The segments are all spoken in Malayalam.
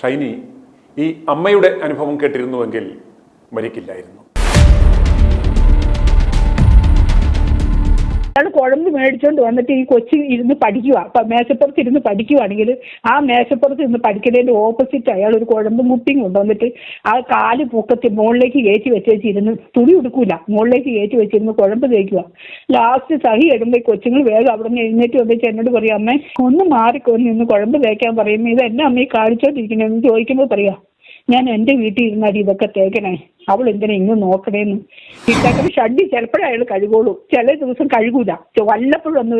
ഷൈനി ഈ അമ്മയുടെ അനുഭവം കേട്ടിരുന്നുവെങ്കിൽ മരിക്കില്ലായിരുന്നു. അയാൾ കുഴമ്പ് മേടിച്ചോണ്ട് വന്നിട്ട് ഈ കൊച്ചി ഇരുന്ന് പഠിക്കുക. അപ്പൊ മേശപ്പുറത്ത് ഇരുന്ന് പഠിക്കുവാണെങ്കിൽ ആ മേശപ്പുറത്ത് ഇരുന്ന് പഠിക്കുന്നതിന്റെ ഓപ്പോസിറ്റ് അയാൾ ഒരു കുഴമ്പ് മുട്ടിങ് കൊണ്ടുവന്നിട്ട് ആ കാല് പൊക്കത്തി മുകളിലേക്ക് കയറ്റി വെച്ചിരുന്ന് തുണി ഉടുക്കൂല, മുകളിലേക്ക് കയറ്റി വെച്ചിരുന്ന് കുഴമ്പ് തേക്കുക. ലാസ്റ്റ് സഹി ഇടുമ്പോൾ കൊച്ചുങ്ങൾ വേഗം അവിടെ നിന്ന് എഴുന്നേറ്റ് വന്നിട്ട് എന്നോട് പറയും, അമ്മേ ഒന്ന് മാറിക്കൊന്ന് നിന്ന് കുഴമ്പ് തേക്കാൻ പറയുമ്പോൾ ഇത് എന്നെ അമ്മയെ കാണിച്ചോണ്ടിരിക്കണെന്ന് ചോദിക്കുമ്പോൾ പറയാ, ഞാൻ എൻ്റെ വീട്ടിൽ ഇരുന്നാൽ ഇതൊക്കെ തേക്കണേ, അവൾ എന്തിനാ ഇങ്ങ് നോക്കണേന്ന്. ഇട്ടൊക്കെ ഷഡ്ഡി ചിലപ്പോഴേ അയാൾ കഴുകുള്ളൂ, ചില ദിവസം കഴുകൂല. വല്ലപ്പോഴും ഒന്ന്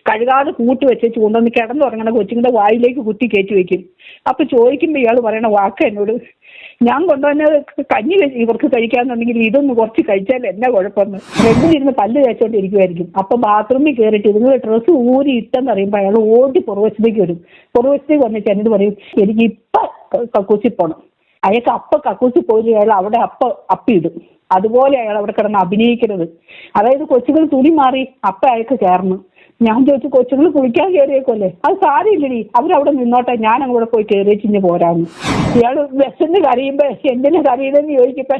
കഴുകാതെ കൂട്ട് വെച്ച് കൊണ്ടുവന്ന് കിടന്നുറങ്ങണ കൊച്ചുങ്ങളുടെ വായിലേക്ക് കുത്തി കയറ്റി വെക്കും. അപ്പൊ ചോദിക്കുമ്പോൾ ഇയാൾ പറയണ വാക്ക് എന്നോട്, ഞാൻ കൊണ്ടുവന്ന കഞ്ഞി ഇവർക്ക് കഴിക്കാന്നുണ്ടെങ്കിൽ ഇതൊന്ന് കുറച്ച് കഴിച്ചാൽ എന്നാ കുഴപ്പമെന്ന്. റെഡിലിരുന്ന് പല്ല് തേച്ചോണ്ടിരിക്കുമായിരിക്കും. അപ്പൊ ബാത്റൂമിൽ കയറിയിട്ട് ഇതുങ്ങൾ ഡ്രസ്സ് ഊരി ഇട്ടെന്ന് പറയുമ്പോൾ അയാൾ ഓടി പുറവശത്തേക്ക് വരും. പുറവശത്തേക്ക് വന്നിട്ട് എന്നോട് പറയും, എനിക്ക് ഇപ്പൊ കക്കൂസി പോണം. അയാൾക്ക് അപ്പ കക്കൂസി പോയി അയാൾ അവിടെ അപ്പിയിടും. അതുപോലെ അയാൾ അവിടെ കിടന്ന് അഭിനയിക്കരുത്. അതായത് കൊച്ചുകൾ തുണി മാറി അപ്പ അയാൾക്ക് ചേർന്ന്. ഞാൻ ചോദിച്ചു, കൊച്ചുകൾ കുളിക്കാൻ കയറിയേക്കല്ലേ? അത് സാരമില്ലടി, അവരവിടെ നിന്നോട്ടെ, ഞാൻ അങ്ങോട്ട് പോയി കയറി ചിഞ്ഞ് പോരാന്ന്. ഇയാൾ വിശന്ന് കരയുമ്പോ എന്തിനാ കരയുന്നതെന്ന് ചോദിക്കപ്പോ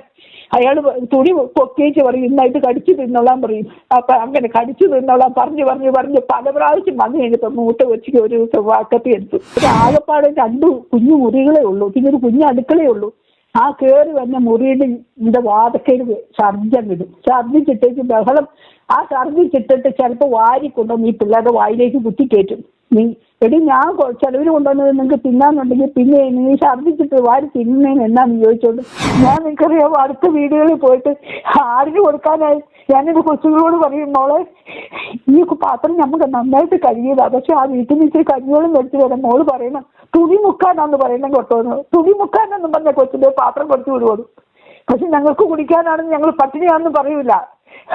അയാൾ തുണി പൊക്കിച്ച് പറയും, ഇന്നായിട്ട് കടിച്ചു തിന്നോളാൻ പറയും. അപ്പൊ അങ്ങനെ കടിച്ചു തിന്നോളാൻ പറഞ്ഞ് പല പ്രാവശ്യം വന്നു കഴിഞ്ഞപ്പോ മൂത്ത കൊച്ചിക്ക് ഒരു ദിവസം വാക്കത്തി എടുത്തു. ഒരു ആകപ്പാടെ 2 കുഞ്ഞു മുറികളേ ഉള്ളൂ, പിന്നെ ഒരു കുഞ്ഞു അടുക്കളേ ഉള്ളൂ. ആ കയറി വന്ന മുറിയുടെ വാതക്കയിൽ ഛർദ്ദിച്ചിടും. ഛർദ്ദിച്ചിട്ടേക്ക് ബഹളം. ആ ഛർദ്ദിച്ചിട്ടിട്ട് ചിലപ്പോൾ വാരി കൊണ്ടുവന്ന് ഈ പിള്ളേരുടെ വായിലേക്ക് കുത്തി കയറ്റും. എടി ഞാൻ ചെലവിന് കൊണ്ടുവന്നത് നിങ്ങൾക്ക് തിന്നാന്നുണ്ടെങ്കിൽ പിന്നെ നീ ഛർദ്ദിച്ചിട്ട് വാരി തിന്നുന്നതിന് എന്നാന്ന് ചോദിച്ചോണ്ട് ഞാൻ നിനക്കറിയാമോ അടുത്ത വീടുകളിൽ പോയിട്ട് ആടിന് കൊടുക്കാനായി ഞാനെന്റെ കൊച്ചുകളോട് പറയും, മോളെ ഈ പാത്രം നമുക്ക് നന്നായിട്ട് കഴിയില്ല, പക്ഷെ ആ വീട്ടിൽ നിന്ന് ഇച്ചിരി കഞ്ഞിയോളം മേടിച്ച് വരാം. മോള് പറയണം തുണി മുക്കാനാന്ന് പറയണം കേട്ടോന്ന്. തുണി മുക്കാനെന്നും പറഞ്ഞ കൊച്ചിന്റെ പാത്രം കൊടുത്തു വിടുവോളൂ. പക്ഷെ ഞങ്ങൾക്ക് കുടിക്കാനാണെന്ന് ഞങ്ങൾ പട്ടിണിയാണെന്ന് പറയൂല.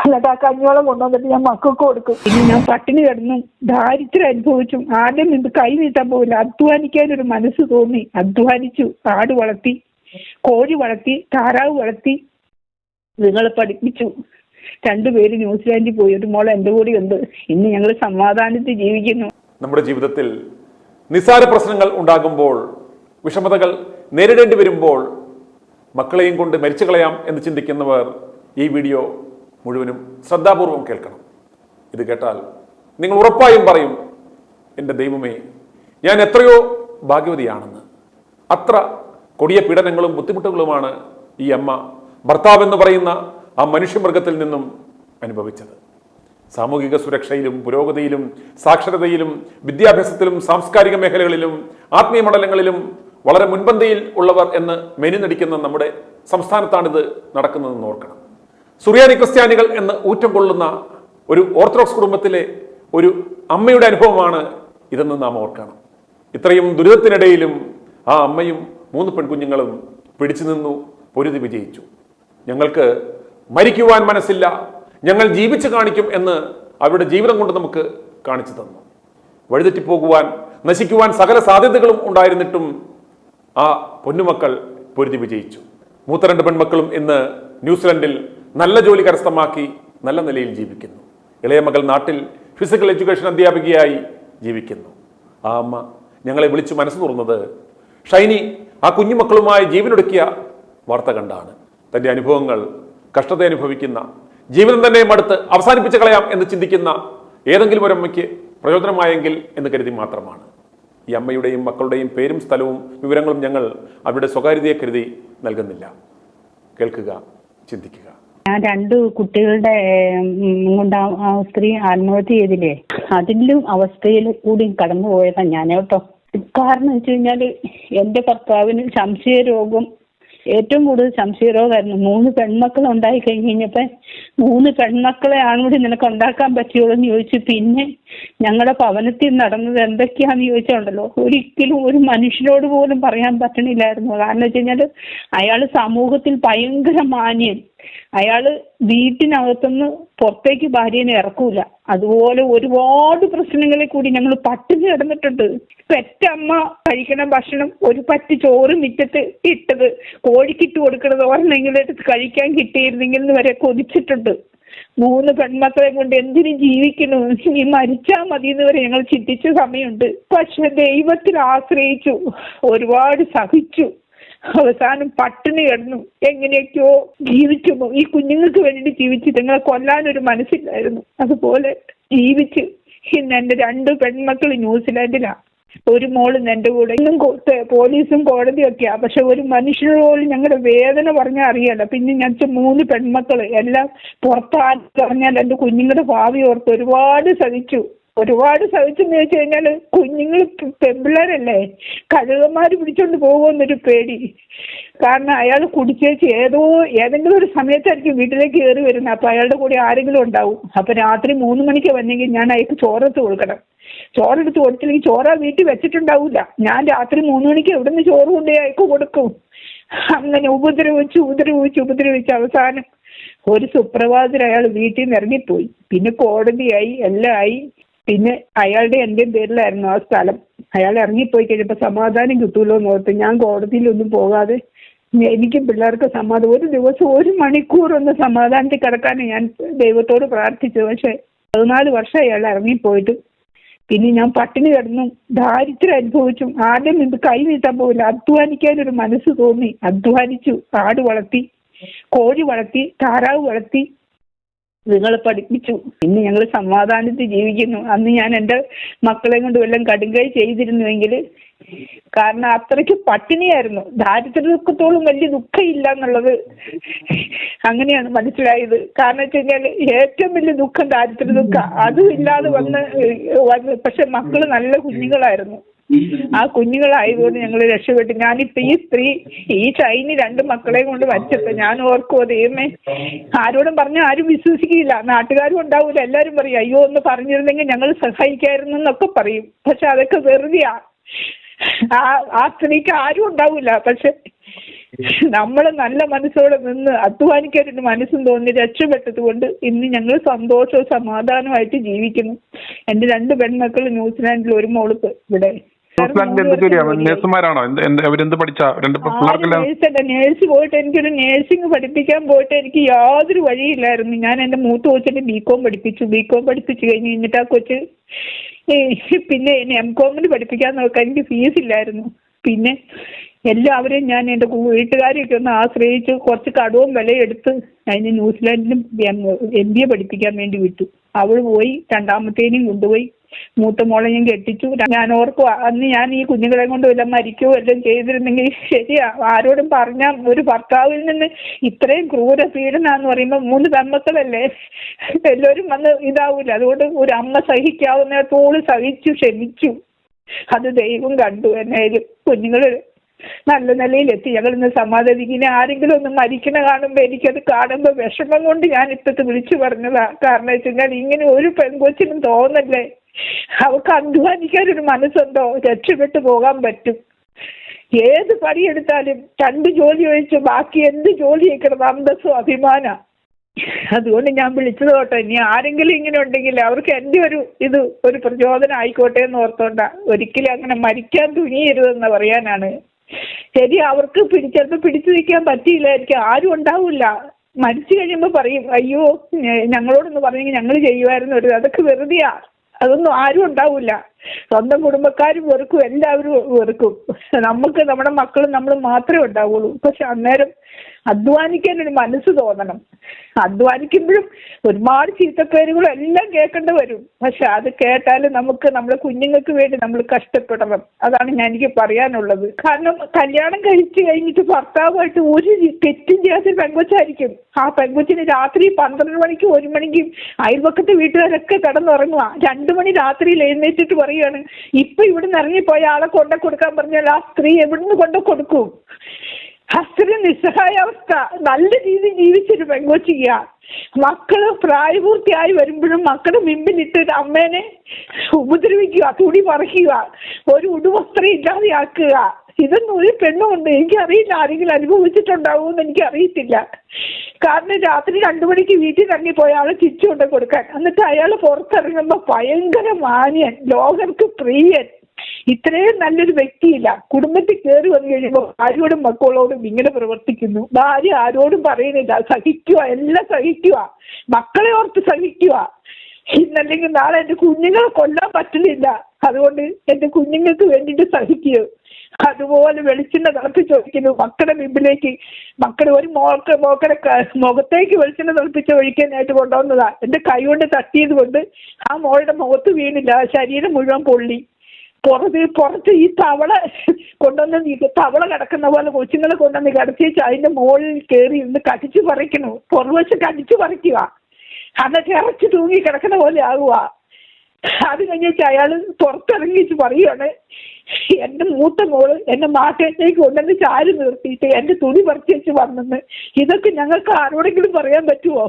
എന്നിട്ട് ആ കഞ്ഞോളം കൊണ്ടുവന്നിട്ട് ഞാൻ മക്കൾക്ക് കൊടുക്കും. ഇനി ഞാൻ പട്ടിണി കിടന്നു ദാരിദ്ര്യം അനുഭവിച്ചു. ആദ്യം ഇത് കൈ നീട്ടാൻ പോകില്ല, അധ്വാനിക്കാനൊരു മനസ്സ് തോന്നി. അധ്വാനിച്ചു, ആട് വളർത്തി, കോഴി വളർത്തി, താറാവ് വളർത്തി, നിങ്ങളെ പഠിപ്പിച്ചു. 2 പേര് ന്യൂസിലാൻഡിൽ പോയി, ഒരു മോൾ എൻ്റെ കൂടെ ഉണ്ട്. ഇന്ന് ഞങ്ങൾ സമാധാനത്തിൽ ജീവിക്കുന്നു. നമ്മുടെ ജീവിതത്തിൽ നിസ്സാര പ്രശ്നങ്ങൾ ഉണ്ടാകുമ്പോൾ, വിഷമതകൾ നേരിടേണ്ടി വരുമ്പോൾ മക്കളെയും കൊണ്ട് മരിച്ചു കളയാം എന്ന് ചിന്തിക്കുന്നവർ ഈ വീഡിയോ മുഴുവനും ശ്രദ്ധാപൂർവം കേൾക്കണം. ഇത് കേട്ടാൽ നിങ്ങൾ ഉറപ്പായും പറയും, എൻ്റെ ദൈവമേ, ഞാൻ എത്രയോ ഭാഗ്യവതിയാണെന്ന്. അത്ര കൊടിയ പീഡനങ്ങളും ബുദ്ധിമുട്ടുകളുമാണ് ഈ അമ്മ ഭർത്താവെന്ന് പറയുന്ന ആ മനുഷ്യമൃഗത്തിൽ നിന്നും അനുഭവിച്ചത്. സാമൂഹിക സുരക്ഷയിലും പുരോഗതിയിലും സാക്ഷരതയിലും വിദ്യാഭ്യാസത്തിലും സാംസ്കാരിക മേഖലകളിലും ആത്മീയ മണ്ഡലങ്ങളിലും വളരെ മുൻപന്തിയിൽ ഉള്ളവർ എന്ന് മെനിനടിക്കുന്ന നമ്മുടെ സംസ്ഥാനത്താണിത് നടക്കുന്നതെന്ന് ഓർക്കണം. സുറിയാനി ക്രിസ്ത്യാനികൾ എന്ന് ഊറ്റം കൊള്ളുന്ന ഒരു ഓർത്തഡോക്സ് കുടുംബത്തിലെ ഒരു അമ്മയുടെ അനുഭവമാണ് ഇതെന്ന് നാം ഓർക്കണം. ഇത്രയും ദുരിതത്തിനിടയിലും ആ അമ്മയും 3 പെൺകുഞ്ഞുങ്ങളും പിടിച്ചു നിന്നു, പൊരുതി വിജയിച്ചു. ഞങ്ങൾക്ക് മരിക്കുവാൻ മനസ്സില്ല, ഞങ്ങൾ ജീവിച്ചു കാണിക്കും എന്ന് അവരുടെ ജീവിതം കൊണ്ട് നമുക്ക് കാണിച്ചു തന്നു. വഴിതെറ്റിപ്പോകുവാൻ, നശിക്കുവാൻ സകല സാധ്യതകളും ഉണ്ടായിരുന്നിട്ടും ആ പൊന്നുമക്കൾ പൊരുതി വിജയിച്ചു. മൂത്ത 2 പെൺമക്കളും ഇന്ന് ന്യൂസിലൻഡിൽ നല്ല ജോലി കരസ്ഥമാക്കി നല്ല നിലയിൽ ജീവിക്കുന്നു. ഇളയ മകൾ നാട്ടിൽ ഫിസിക്കൽ എഡ്യൂക്കേഷൻ അധ്യാപികയായി ജീവിക്കുന്നു. ആ അമ്മ ഞങ്ങളെ വിളിച്ചു മനസ്സ് തുറന്നത് ഷൈനി ആ കുഞ്ഞുമക്കളുമായി ജീവനൊടുക്കിയ വാർത്ത കണ്ടാണ്. തൻ്റെ അനുഭവങ്ങൾ, കഷ്ടത അനുഭവിക്കുന്ന, ജീവിതം തന്നെ മടുത്ത് അവസാനിപ്പിച്ച് കളയാം എന്ന് ചിന്തിക്കുന്ന ഏതെങ്കിലും ഒരമ്മയ്ക്ക് പ്രയോജനമായെങ്കിൽ എന്ന് കരുതി മാത്രമാണ്. ഈ അമ്മയുടെയും മക്കളുടെയും പേരും സ്ഥലവും വിവരങ്ങളും ഞങ്ങൾ അവരുടെ സ്വകാര്യതയെ കരുതി നൽകുന്നില്ല. കേൾക്കുക, ചിന്തിക്കുക. ഞാൻ 2 കുട്ടികളുടെ കൊണ്ട് ആ സ്ത്രീ ആത്മഹത്യ ചെയ്തില്ലേ, അതിലും അവസ്ഥയിൽ കൂടി കടന്നു പോയതാണ് ഞാൻ കേട്ടോ. കാരണം വെച്ച് കഴിഞ്ഞാല് എൻ്റെ ഭർത്താവിന് സംശയരോഗം, ഏറ്റവും കൂടുതൽ സംശയരോഗമായിരുന്നു. 3 പെൺമക്കൾ ഉണ്ടായി കഴിഞ്ഞപ്പോ 3 പെൺമക്കളെ ആണുകൂടി നിനക്ക് ഉണ്ടാക്കാൻ പറ്റുള്ളൂ എന്ന് ചോദിച്ചു. പിന്നെ ഞങ്ങളുടെ ഭവനത്തിൽ നടന്നത് എന്തൊക്കെയാന്ന് ചോദിച്ചാണ്ടല്ലോ, ഒരിക്കലും ഒരു മനുഷ്യരോട് പോലും പറയാൻ പറ്റണില്ലായിരുന്നു. കാരണം വെച്ച് കഴിഞ്ഞാല് അയാള് സമൂഹത്തിൽ ഭയങ്കര മാന്യൻ. അയാള് വീട്ടിനകത്തുനിന്ന് പുറത്തേക്ക് ഭാര്യനെ ഇറക്കൂല. അതുപോലെ ഒരുപാട് പ്രശ്നങ്ങളിൽ കൂടി ഞങ്ങൾ പട്ടിണി കിടന്നിട്ടുണ്ട്. പെറ്റമ്മ കഴിക്കണ ഭക്ഷണം, ഒരു പറ്റി ചോറ് മിറ്റത്ത് ഇട്ടത്, കോഴിക്കിട്ട് കൊടുക്കണത് ഒരെണ്ണെങ്കിലും എടുത്ത് കഴിക്കാൻ കിട്ടിയിരുന്നെങ്കിൽ വരെ കൊതിച്ചിട്ടുണ്ട്. 3 പെൺമക്കളെ കൊണ്ട് എന്തിനു ജീവിക്കുന്നു, ഇനി മരിച്ചാൽ മതി എന്ന് വരെ ഞങ്ങൾ ചിന്തിച്ച സമയമുണ്ട്. പക്ഷെ ദൈവത്തിൽ ആശ്രയിച്ചു, ഒരുപാട് സഹിച്ചു, അവസാനം പട്ടിണി കിടന്നു, എങ്ങനെയൊക്കെയോ ജീവിച്ചു. ഈ കുഞ്ഞുങ്ങൾക്ക് വേണ്ടി ജീവിച്ചു, നിങ്ങളെ കൊല്ലാനൊരു മനസ്സില്ലായിരുന്നു. അതുപോലെ ജീവിച്ച് ഇന്ന് എൻ്റെ 2 പെൺമക്കൾ ന്യൂസിലാൻഡിലാണ്. ഒരു മോള് എൻ്റെ കൂടെ. ഇന്നും പോലീസും കോടതിയൊക്കെയാ. പക്ഷെ ഒരു മനുഷ്യന് പോലും ഞങ്ങളുടെ വേദന പറഞ്ഞാൽ അറിയാലോ. പിന്നെ ഞങ്ങൾക്ക് 3 പെൺമക്കള് എല്ലാം പുറത്താൻ പറഞ്ഞാൽ എൻ്റെ കുഞ്ഞുങ്ങളുടെ ഭാവി ഓർത്ത് ഒരുപാട് സഹിച്ചു. സഹിച്ചെന്ന് ചോദിച്ചു കഴിഞ്ഞാൽ കുഞ്ഞുങ്ങൾ പെൺപിള്ളേരല്ലേ, കഴുകന്മാര് പിടിച്ചോണ്ട് പോകുമെന്നൊരു പേടി. കാരണം അയാൾ കുടിച്ചേച്ച് ഏതെങ്കിലും ഒരു സമയത്തായിരിക്കും വീട്ടിലേക്ക് കയറി വരുന്നത്. അപ്പൊ അയാളുടെ കൂടെ ആരെങ്കിലും ഉണ്ടാവും. അപ്പൊ രാത്രി 3 മണിക്ക് വന്നെങ്കിൽ ഞാൻ അയാൾക്ക് ചോറെടുത്ത് കൊടുക്കണം. ചോറെടുത്ത് കൊടുത്തില്ലെങ്കിൽ ചോറ് വീട്ടിൽ വെച്ചിട്ടുണ്ടാവില്ല. ഞാൻ രാത്രി 3 മണിക്ക് എവിടെ നിന്ന് ചോറ് കൊണ്ടുപോയി അയക്ക് കൊടുക്കും. അങ്ങനെ ഉപദ്രവിച്ച് അവസാനം ഒരു സുപ്രഭാതത്തിൽ അയാൾ വീട്ടിൽ നിന്ന് ഇറങ്ങിപ്പോയി. പിന്നെ കോടതിയായി, എല്ലാം ആയി. പിന്നെ അയാളുടെ എൻ്റെയും പേരിലായിരുന്നു ആ സ്ഥലം. അയാൾ ഇറങ്ങിപ്പോയി കഴിഞ്ഞപ്പോൾ സമാധാനം കിട്ടൂല്ലോ എന്ന് ഓർത്ത് ഞാൻ കോടതിയിലൊന്നും പോകാതെ എനിക്കും പിള്ളേർക്ക് സമാധാനം, ഒരു ദിവസം 1 മണിക്കൂർ ഒന്ന് സമാധാനത്തിൽ കിടക്കാനാണ് ഞാൻ ദൈവത്തോട് പ്രാർത്ഥിച്ചത്. പക്ഷെ 14 വർഷം അയാൾ ഇറങ്ങിപ്പോയിട്ട് പിന്നെ ഞാൻ പട്ടിണി കിടന്നു, ദാരിദ്ര്യം അനുഭവിച്ചു. ആദ്യം ഇത് കൈ നീട്ടാൻ പോകില്ല, അധ്വാനിക്കാനൊരു മനസ്സ് തോന്നി. അധ്വാനിച്ചു, ആട് വളർത്തി, കോഴി വളർത്തി, താറാവ് വളർത്തി, നിങ്ങളെ പഠിപ്പിച്ചു. ഇന്ന് ഞങ്ങൾ സമാധാനത്തിൽ ജീവിക്കുന്നു. അന്ന് ഞാൻ എൻ്റെ മക്കളെ കൊണ്ട് വല്ലതും കടുങ്കൈ ചെയ്തിരുന്നുവെങ്കിൽ, കാരണം അത്രയ്ക്ക് പട്ടിണിയായിരുന്നു. ദാരിദ്ര്യത്തോളം വലിയ ദുഃഖമില്ല എന്നുള്ളത് അങ്ങനെയാണ് മനസ്സിലായത്. കാരണം വെച്ച് കഴിഞ്ഞാൽ ഏറ്റവും വലിയ ദുഃഖം ദാരിദ്ര്യ ദുഃഖം. അതും ഇല്ലാതെ വന്ന് പക്ഷെ മക്കള് നല്ല കുഞ്ഞുങ്ങളായിരുന്നു. ആ കുഞ്ഞുങ്ങളായതുകൊണ്ട് ഞങ്ങൾ രക്ഷപ്പെട്ടു. ഞാനിപ്പോ ഈ ചൈന 2 മക്കളെയും കൊണ്ട് വച്ചപ്പോ ഞാൻ ഓർക്കുമോ, ദൈവമേ, ആരോടും പറഞ്ഞാൽ ആരും വിശ്വസിക്കില്ല, നാട്ടുകാരും ഉണ്ടാവൂല. എല്ലാരും പറയും അയ്യോ ഒന്ന് പറഞ്ഞിരുന്നെങ്കിൽ ഞങ്ങൾ സഹായിക്കായിരുന്നു എന്നൊക്കെ പറയും. പക്ഷെ അതൊക്കെ വെറുതെയാ. ആ സ്ത്രീക്ക് ആരും ഉണ്ടാവൂല. പക്ഷെ നമ്മൾ നല്ല മനസ്സോടെ നിന്ന് അധ്വാനിക്കാനൊരു മനസ്സും തോന്നി രക്ഷപ്പെട്ടത് കൊണ്ട് ഇന്ന് ഞങ്ങൾ സന്തോഷവും സമാധാനമായിട്ട് ജീവിക്കുന്നു. എൻ്റെ 2 പെൺമക്കൾ ന്യൂസിലാൻഡിൽ, ഒരു മോളിപ്പ് ഇവിടെ. നേഴ്സ് പോയിട്ട് എനിക്കൊരു നേഴ്സിംഗ് പഠിപ്പിക്കാൻ പോയിട്ട് എനിക്ക് യാതൊരു വഴിയില്ലായിരുന്നു. ഞാൻ എൻ്റെ മൂത്ത കൊച്ചിനെ ബികോം പഠിപ്പിച്ചു കഴിഞ്ഞിട്ട് ആ കൊച്ച് പിന്നെ എംകോമിന് പഠിപ്പിക്കാൻ നോക്കാൻ എനിക്ക് ഫീസ് ഇല്ലായിരുന്നു. പിന്നെ എല്ലാവരെയും ഞാൻ എൻ്റെ വീട്ടുകാരെയൊക്കെ ഒന്ന് ആശ്രയിച്ച് കുറച്ച് കടവും വിലയെടുത്ത് അതിന് ന്യൂസിലാൻഡിലും MBA പഠിപ്പിക്കാൻ വേണ്ടി വിട്ടു. അവൾ പോയി, 2ാമത്തേനെയും കൊണ്ടുപോയി, മൂത്ത മോളെ ഞാൻ കെട്ടിച്ചു. ഞാൻ ഓർക്കും അന്ന് ഞാൻ ഈ കുഞ്ഞുങ്ങളെ കൊണ്ട് വല്ലതും മരിക്കുകയോ എല്ലാം ചെയ്തിരുന്നെങ്കിൽ ശരിയാ. ആരോടും പറഞ്ഞാൽ ഒരു ഭർത്താവിൽ നിന്ന് ഇത്രയും ക്രൂര പീഡനാന്ന് പറയുമ്പോൾ 3 പെൺമക്കളല്ലേ, എല്ലാവരും വന്ന് ഇതാവൂല. അതുകൊണ്ട് ഒരു അമ്മ സഹിക്കാവുന്നിടത്തോളം സഹിച്ചു, ക്ഷമിച്ചു. അത് ദൈവം കണ്ടു. എന്നായാലും കുഞ്ഞുങ്ങള് നല്ല നിലയിലെത്തി. ഞങ്ങളിന്ന് സമാധാനിക്കുന്ന ആരെങ്കിലും ഒന്ന് മരിക്കണ കാണുമ്പോൾ എനിക്കത് കാണുമ്പോൾ വിഷമം കൊണ്ട് ഞാൻ ഇപ്പത്തെ വിളിച്ചു പറഞ്ഞതാ. കാരണം വെച്ച് കഴിഞ്ഞാൽ ഇങ്ങനെ ഒരു പെൺകൊച്ചിനും തോന്നല്ലേ, അവർക്ക് അധ്വാനിക്കാനൊരു മനസ്സുണ്ടോ, രക്ഷപ്പെട്ടു പോകാൻ പറ്റും. ഏത് പണിയെടുത്താലും 2 ജോലി ഒഴിച്ച് ബാക്കി എന്ത് ജോലി ചെയ്യണം, അന്തസ്സും അഭിമാന. അതുകൊണ്ട് ഞാൻ വിളിച്ചത് കേട്ടോ. ഇനി ആരെങ്കിലും ഇങ്ങനെ ഉണ്ടെങ്കിൽ അവർക്ക് എൻ്റെ ഒരു പ്രചോദനം ആയിക്കോട്ടെ എന്ന് ഓർത്തോണ്ടാ. ഒരിക്കലും അങ്ങനെ മരിക്കാൻ തുനിയരുതെന്ന് പറയാനാണ്. ശരി, അവർക്ക് ചിലപ്പോൾ പിടിച്ചു നിൽക്കാൻ പറ്റിയില്ലായിരിക്കും, ആരും ഉണ്ടാവില്ല. മരിച്ചു കഴിയുമ്പോൾ പറയും അയ്യോ ഞങ്ങളോടൊന്ന് പറഞ്ഞെങ്കിൽ ഞങ്ങൾ ചെയ്യുമായിരുന്നു. അതൊക്കെ വെറുതെയാ. അതൊന്നും ആരും ഉണ്ടാവില്ല. സ്വന്തം കുടുംബക്കാരും വെറുക്കും, എല്ലാവരും വെറുക്കും. നമുക്ക് നമ്മുടെ മക്കളും നമ്മളും മാത്രമേ ഉണ്ടാവുള്ളൂ. പക്ഷെ അന്നേരം അധ്വാനിക്കാനൊരു മനസ്സ് തോന്നണം. അധ്വാനിക്കുമ്പോഴും ഒരുപാട് ചീത്തപ്പേരുകളും എല്ലാം കേൾക്കേണ്ടി വരും. പക്ഷെ അത് കേട്ടാലും നമുക്ക് നമ്മുടെ കുഞ്ഞുങ്ങൾക്ക് വേണ്ടി നമ്മൾ കഷ്ടപ്പെടണം. അതാണ് എനിക്ക് പറയാനുള്ളത്. കാരണം കല്യാണം കഴിച്ചു കഴിഞ്ഞിട്ട് ഭർത്താവുമായിട്ട് ഒരു തെറ്റും ചെയ്യാത്ത പെൺകൊച്ചായിരിക്കും. ആ പെൺകൊച്ചിന് രാത്രി 12 മണിക്കും 1 മണിക്കും അയൽപക്കത്തെ വീട്ടുകാരൊക്കെ കിടന്നുറങ്ങുക. 2 മണി രാത്രിയിൽ എഴുന്നേറ്റിട്ട് പറയുകയാണ് ഇപ്പൊ ഇവിടുന്ന് ഇറങ്ങിപ്പോയ ആളെ കൊണ്ടു കൊടുക്കാൻ പറഞ്ഞാൽ ആ സ്ത്രീ എവിടുന്ന് കൊണ്ടു കൊടുക്കും? അത്ര നിസ്സഹായ അവസ്ഥ. നല്ല രീതിയിൽ ജീവിച്ചൊരു പെൺകൊച്ചിയ. മക്കള് പ്രായപൂർത്തിയായി വരുമ്പോഴും മക്കളുടെ മുമ്പിലിട്ട് അമ്മേനെ ഉപദ്രവിക്കുക, തുണി പറിക്കുക, ഒരു ഉടുവസ്ത്രം ഇല്ലാതെയാക്കുക. ഇതൊന്നും ഒരു പെണ്ണുണ്ട്. എനിക്കറിയില്ല ആരെങ്കിലും അനുഭവിച്ചിട്ടുണ്ടാവുമെന്ന് എനിക്കറിയത്തില്ല. കാരണം രാത്രി 2 മണിക്ക് വീട്ടിൽ ഇറങ്ങിപ്പോയ ആളെ തിരിച്ചു കൊണ്ട് കൊടുക്കാൻ. എന്നിട്ട് അയാൾ പുറത്തിറങ്ങുമ്പോ ഭയങ്കര മാന്യൻ, ലോകർക്ക് പ്രിയൻ, ഇത്രയും നല്ലൊരു വ്യക്തിയില്ല. കുടുംബത്തിൽ കയറി വന്നു കഴിയുമ്പോൾ ഭാര്യയോടും മക്കളോടും ഇങ്ങനെ പ്രവർത്തിക്കുന്നു. ഭാര്യ ആരോടും പറയുന്നില്ല, സഹിക്കുക, എല്ലാം സഹിക്കുക, മക്കളെ ഓർത്ത് സഹിക്കുക. ഇന്നല്ലെങ്കിൽ നാളെ എന്റെ കുഞ്ഞുങ്ങളെ കൊല്ലാൻ പറ്റുന്നില്ല, അതുകൊണ്ട് എന്റെ കുഞ്ഞുങ്ങൾക്ക് വേണ്ടിയിട്ട് സഹിക്കുക. അതുപോലെ വെളിച്ചെണ്ണ തിളപ്പിച്ച് ഒഴിക്കുന്നു മക്കളുടെ മുമ്പിലേക്ക്. മക്കളുടെ ഒരു മോക്കടെ മുഖത്തേക്ക് വെളിച്ചെണ്ണ തിളപ്പിച്ച് ഒഴിക്കാനായിട്ട് കൊണ്ടുവന്നതാ. എന്റെ കൈ കൊണ്ട് തട്ടിയത് കൊണ്ട് ആ മോളുടെ മുഖത്ത് വീണില്ല, ശരീരം മുഴുവൻ പൊള്ളി. പുറത്ത് ഈ തവള കൊണ്ടുവന്ന് തവള കിടക്കുന്ന പോലെ കൊച്ചുങ്ങളെ കൊണ്ടുവന്ന് കിടത്തിച്ച് അതിന്റെ മുകളിൽ കയറി ഇരുന്ന് കടിച്ചു പറിക്കണു. പുറകുവശം കടിച്ചു പറിക്കുക, അന്നൊക്കെ ഇറച്ചി തൂങ്ങി കിടക്കുന്ന പോലെ ആകുക. അത് കഴിഞ്ഞിട്ട് അയാള് പുറത്തിറങ്ങിച്ച് പറയുകയാണ്, എന്റെ മൂത്ത മോള് എന്നെ മാറ്റത്തേക്ക് കൊണ്ടുവന്ന് ചാരി നിർത്തിയിട്ട് എന്റെ തുണി പറിച്ച് വെച്ച് വന്നെന്ന്. ഇതൊക്കെ ഞങ്ങൾക്ക് ആരോടെങ്കിലും പറയാൻ പറ്റുമോ?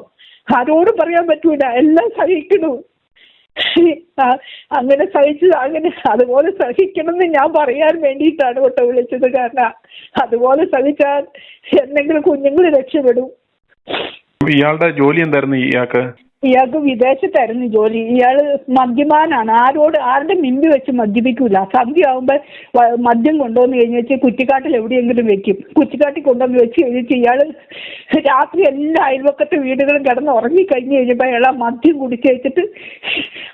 ആരോടും പറയാൻ പറ്റൂല, എല്ലാം സഹിക്കണു. അങ്ങനെ സഹിച്ചു, അങ്ങനെ അതുപോലെ സഹിക്കണമെന്ന് ഞാൻ പറയാൻ വേണ്ടിയിട്ടാണ് കേട്ടോ വിളിച്ചത്. കാരണം അതുപോലെ സഹിച്ചാൽ എന്തെങ്കിലും കുഞ്ഞുങ്ങൾ രക്ഷപ്പെടും. ഇയാളുടെ ജോലി എന്തായിരുന്നു? ഇയാൾക്ക് വിദേശത്തായിരുന്നു ജോലി. ഇയാള് മദ്യപാനാണ്. ആരുടെ മുമ്പിൽ വെച്ച് മദ്യപിക്കൂല. സന്ധ്യ ആകുമ്പോൾ മദ്യം കൊണ്ടുവന്ന് കഴിഞ്ഞിട്ട് കുറ്റിക്കാട്ടിൽ എവിടെയെങ്കിലും വെക്കും. കുറ്റിക്കാട്ടിൽ കൊണ്ടുവന്ന് വെച്ച് കഴിഞ്ഞിട്ട് ഇയാള് രാത്രി എല്ലാ അയൽവക്കത്തെ വീടുകളും കിടന്ന് ഉറങ്ങിക്കഴിഞ്ഞ് കഴിഞ്ഞപ്പോൾ അയാൾ ആ മദ്യം കുടിച്ച് വെച്ചിട്ട്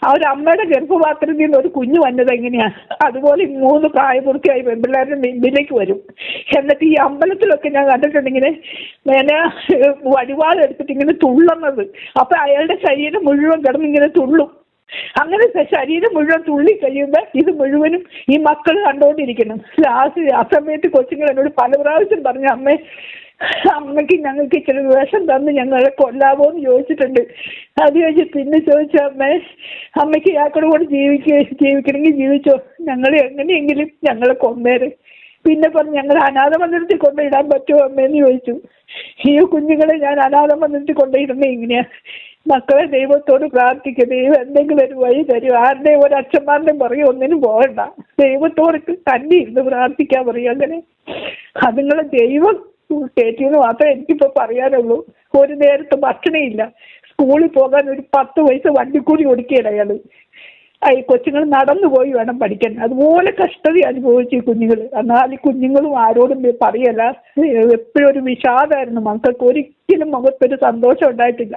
അവരമ്മയുടെ ഗർഭപാത്രത്തിൽ നിന്ന് ഒരു കുഞ്ഞ് വന്നത് എങ്ങനെയാ, അതുപോലെ 3 പ്രായപൂർത്തിയായി പെൺപിള്ളേരുടെ മുമ്പിലേക്ക് വരും. എന്നിട്ട് ഈ അമ്പലത്തിലൊക്കെ ഞാൻ കണ്ടിട്ടുണ്ട് ഇങ്ങനെ വടിവാളെടുത്തിട്ട് ഇങ്ങനെ തുള്ളുന്നത്. അപ്പൊ അയാളുടെ ശരീരം മുഴുവൻ കിടന്നിങ്ങനെ തുള്ളും. അങ്ങനെ ശരീരം മുഴുവൻ തുള്ളി കഴിയുമ്പോൾ ഇത് മുഴുവനും ഈ മക്കൾ കണ്ടുകൊണ്ടിരിക്കണം. ലാസ്റ്റ് ആ സമയത്ത് കൊച്ചുങ്ങൾ എന്നോട് പല പ്രാവശ്യം പറഞ്ഞു, അമ്മയ്ക്ക് ഞങ്ങൾക്ക് ഇച്ചിരി വേഷം തന്ന് ഞങ്ങളെ കൊല്ലാവോ എന്ന് ചോദിച്ചിട്ടുണ്ട്. അത് കഴിഞ്ഞ് പിന്നെ ചോദിച്ച അമ്മയ്ക്ക് ഇയാൾക്കൂടെ കൂടെ ജീവിക്കണമെങ്കിൽ ജീവിച്ചോ, ഞങ്ങൾ എങ്ങനെയെങ്കിലും ഞങ്ങളെ കൊന്നേര്. പിന്നെ പറഞ്ഞു, ഞങ്ങൾ അനാഥ മന്ദിരത്തിൽ കൊണ്ടിടാൻ പറ്റുമോ അമ്മയെന്ന് ചോദിച്ചു. ഈ കുഞ്ഞുങ്ങളെ ഞാൻ അനാഥ മന്ദിരത്തിൽ കൊണ്ടിടുന്നത് എങ്ങനെയാ? മക്കളെ ദൈവത്തോട് പ്രാർത്ഥിക്കുക, ദൈവം എന്തെങ്കിലും ഒരു വഴി തരും. ആരുടെയും ഒരു അച്ഛന്മാരുടെയും പറയും ഒന്നിനും പോകണ്ട, ദൈവത്തോട് തന്നെ ഇരുന്ന് പ്രാർത്ഥിക്കാൻ പറയും. അങ്ങനെ അതുങ്ങളെ ദൈവം കയറ്റിയെന്ന് മാത്രമേ എനിക്കിപ്പോൾ പറയാനുള്ളൂ. ഒരു നേരത്തെ ഭക്ഷണമില്ല, സ്കൂളിൽ പോകാൻ ഒരു 10 പൈസ വണ്ടിക്കൂലി കൊടുക്കുകയാണ് അയാള്. ഈ കൊച്ചുങ്ങൾ നടന്നു പോയി വേണം പഠിക്കാൻ. അതുപോലെ കഷ്ടത അനുഭവിച്ചു ഈ കുഞ്ഞുങ്ങൾ. എന്നാൽ ഈ കുഞ്ഞുങ്ങളും ആരോടും പറയല്ല. എപ്പോഴും ഒരു വിഷാദമായിരുന്നു മക്കൾക്ക്. ഒരിക്കലും മുഖത്തൊരു സന്തോഷം ഉണ്ടായിട്ടില്ല.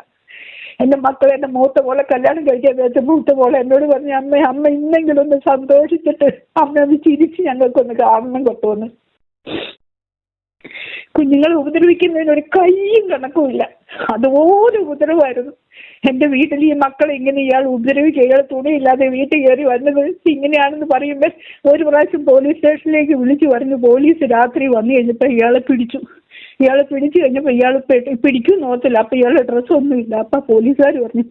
എന്റെ മക്കൾ എന്റെ മൂത്ത മോളെ കല്യാണം കഴിക്കാൻ വെച്ച മൂത്ത മോളെ എന്നോട് പറഞ്ഞു, അമ്മ ഇന്നെങ്കിലും ഒന്ന് സന്തോഷിച്ചിട്ട് അമ്മ ഒന്ന് ചിരിച്ച് ഞങ്ങൾക്കൊന്ന് കാണണം കൊണ്ടുവന്ന്. കുഞ്ഞുങ്ങളെ ഉപദ്രവിക്കുന്നതിന് ഒരു കയ്യും കണക്കുമില്ല, അതുപോലെ ഉപദ്രവമായിരുന്നു. എന്റെ വീട്ടിൽ ഈ മക്കളെ ഇങ്ങനെ ഇയാൾ ഉപദ്രവിക്കുക, ഇയാൾ തുണിയില്ലാതെ വീട്ടിൽ കയറി വന്നത് ഇങ്ങനെയാണെന്ന് പറയുമ്പോൾ ഒരു പ്രാവശ്യം പോലീസ് സ്റ്റേഷനിലേക്ക് വിളിച്ചു പറഞ്ഞു. പോലീസ് രാത്രി വന്നു കഴിഞ്ഞപ്പോൾ ഇയാളെ പിടിച്ചു കഴിഞ്ഞപ്പോൾ ഇയാൾ പിടിക്കും നോത്തില്ല. അപ്പൊ ഇയാളുടെ ഡ്രസ്സൊന്നുമില്ല. അപ്പൊ പോലീസുകാർ പറഞ്ഞു,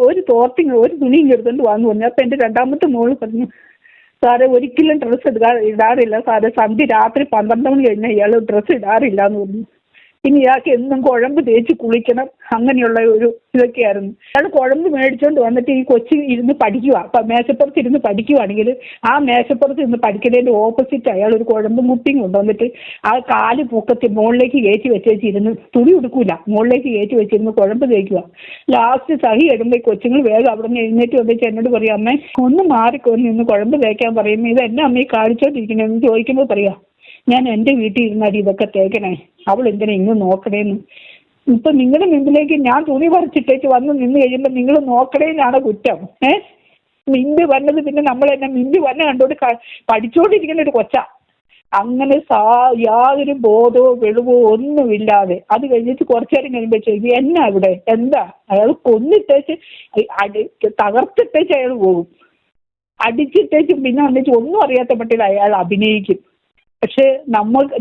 ഒരു തോർത്തിങ് ഒരു തുണിയും എടുത്തോണ്ട് വന്നു പറഞ്ഞു. അപ്പൊ എന്റെ 2ാമത്തെ മോള് പറഞ്ഞു, സാറേ ഒരിക്കലും ഡ്രസ്സ് ഇടാറില്ല സാറേ, സന്ധ്യ രാത്രി 12 മണി കഴിഞ്ഞാൽ ഇയാൾ ഡ്രസ്സ് ഇടാറില്ല എന്ന് പറഞ്ഞു. ഇനി ഇയാൾക്ക് എന്നും കുഴമ്പ് തേച്ച് കുളിക്കണം, അങ്ങനെയുള്ള ഒരു ഇതൊക്കെയായിരുന്നു. അയാൾ കുഴമ്പ് മേടിച്ചോണ്ട് വന്നിട്ട് ഈ കൊച്ചി ഇരുന്ന് പഠിക്കുക. അപ്പൊ മേശപ്പുറത്ത് ഇരുന്ന് പഠിക്കുവാണെങ്കിൽ ആ മേശപ്പുറത്ത് ഇരുന്ന് പഠിക്കുന്നതിന്റെ ഓപ്പോസിറ്റ് അയാൾ ഒരു കുഴമ്പ് മുട്ടിങ് കൊണ്ടുവന്നിട്ട് ആ കാല് പൂക്കത്തി മുകളിലേക്ക് കയറ്റി വെച്ചിരുന്ന് തുണി ഉടുക്കൂല, മുകളിലേക്ക് കയറ്റി വെച്ചിരുന്ന് കുഴമ്പ് തേക്കുക. ലാസ്റ്റ് സഹി ഇടുമ്പോൾ ഈ കൊച്ചുങ്ങൾ വേഗം അവിടെ നിന്ന് എഴുന്നേറ്റ് വന്നിട്ട് എന്നോട് പറയും, അമ്മേ ഒന്ന് മാറിക്കൊന്ന് നിന്ന് കുഴമ്പ് തേക്കാൻ പറയുമ്പോൾ ഇത് എന്നെ അമ്മയെ കാണിച്ചോണ്ടിരിക്കണെന്ന് ചോദിക്കുമ്പോൾ പറയാ, ഞാൻ എൻ്റെ വീട്ടിൽ ഇരുന്നാടി ഇതൊക്കെ തേക്കണേ, അവൾ എന്തിനാ ഇങ്ങ് നോക്കണേന്ന്. ഇപ്പൊ നിങ്ങളുടെ മുമ്പിലേക്ക് ഞാൻ തുണി പറിച്ചിട്ടേക്ക് വന്ന് നിന്ന് കഴിയുമ്പോൾ നിങ്ങൾ നോക്കണേന്നാണ് കുറ്റം. മിമ്പി വന്നത് പിന്നെ നമ്മൾ എന്നെ മിമ്പി വന്ന കണ്ടോണ്ട് പഠിച്ചോണ്ടിരിക്കുന്ന ഒരു കൊച്ച. അങ്ങനെ യാതൊരു ബോധമോ വെളിവോ ഒന്നുമില്ലാതെ അത് കഴിഞ്ഞിട്ട് കുറച്ചു നേരം കഴിയുമ്പോൾ ചോദിക്കും, എന്നാ ഇവിടെ എന്താ? അയാൾ കൊന്നിട്ടേച്ച് തകർത്തിട്ടേച്ച് അയാൾ പോകും. അടിച്ചിട്ടേച്ചും പിന്നെ വന്നിട്ട് ഒന്നും അറിയാത്ത മട്ടിൽ അയാൾ അഭിനയിക്കും. പക്ഷെ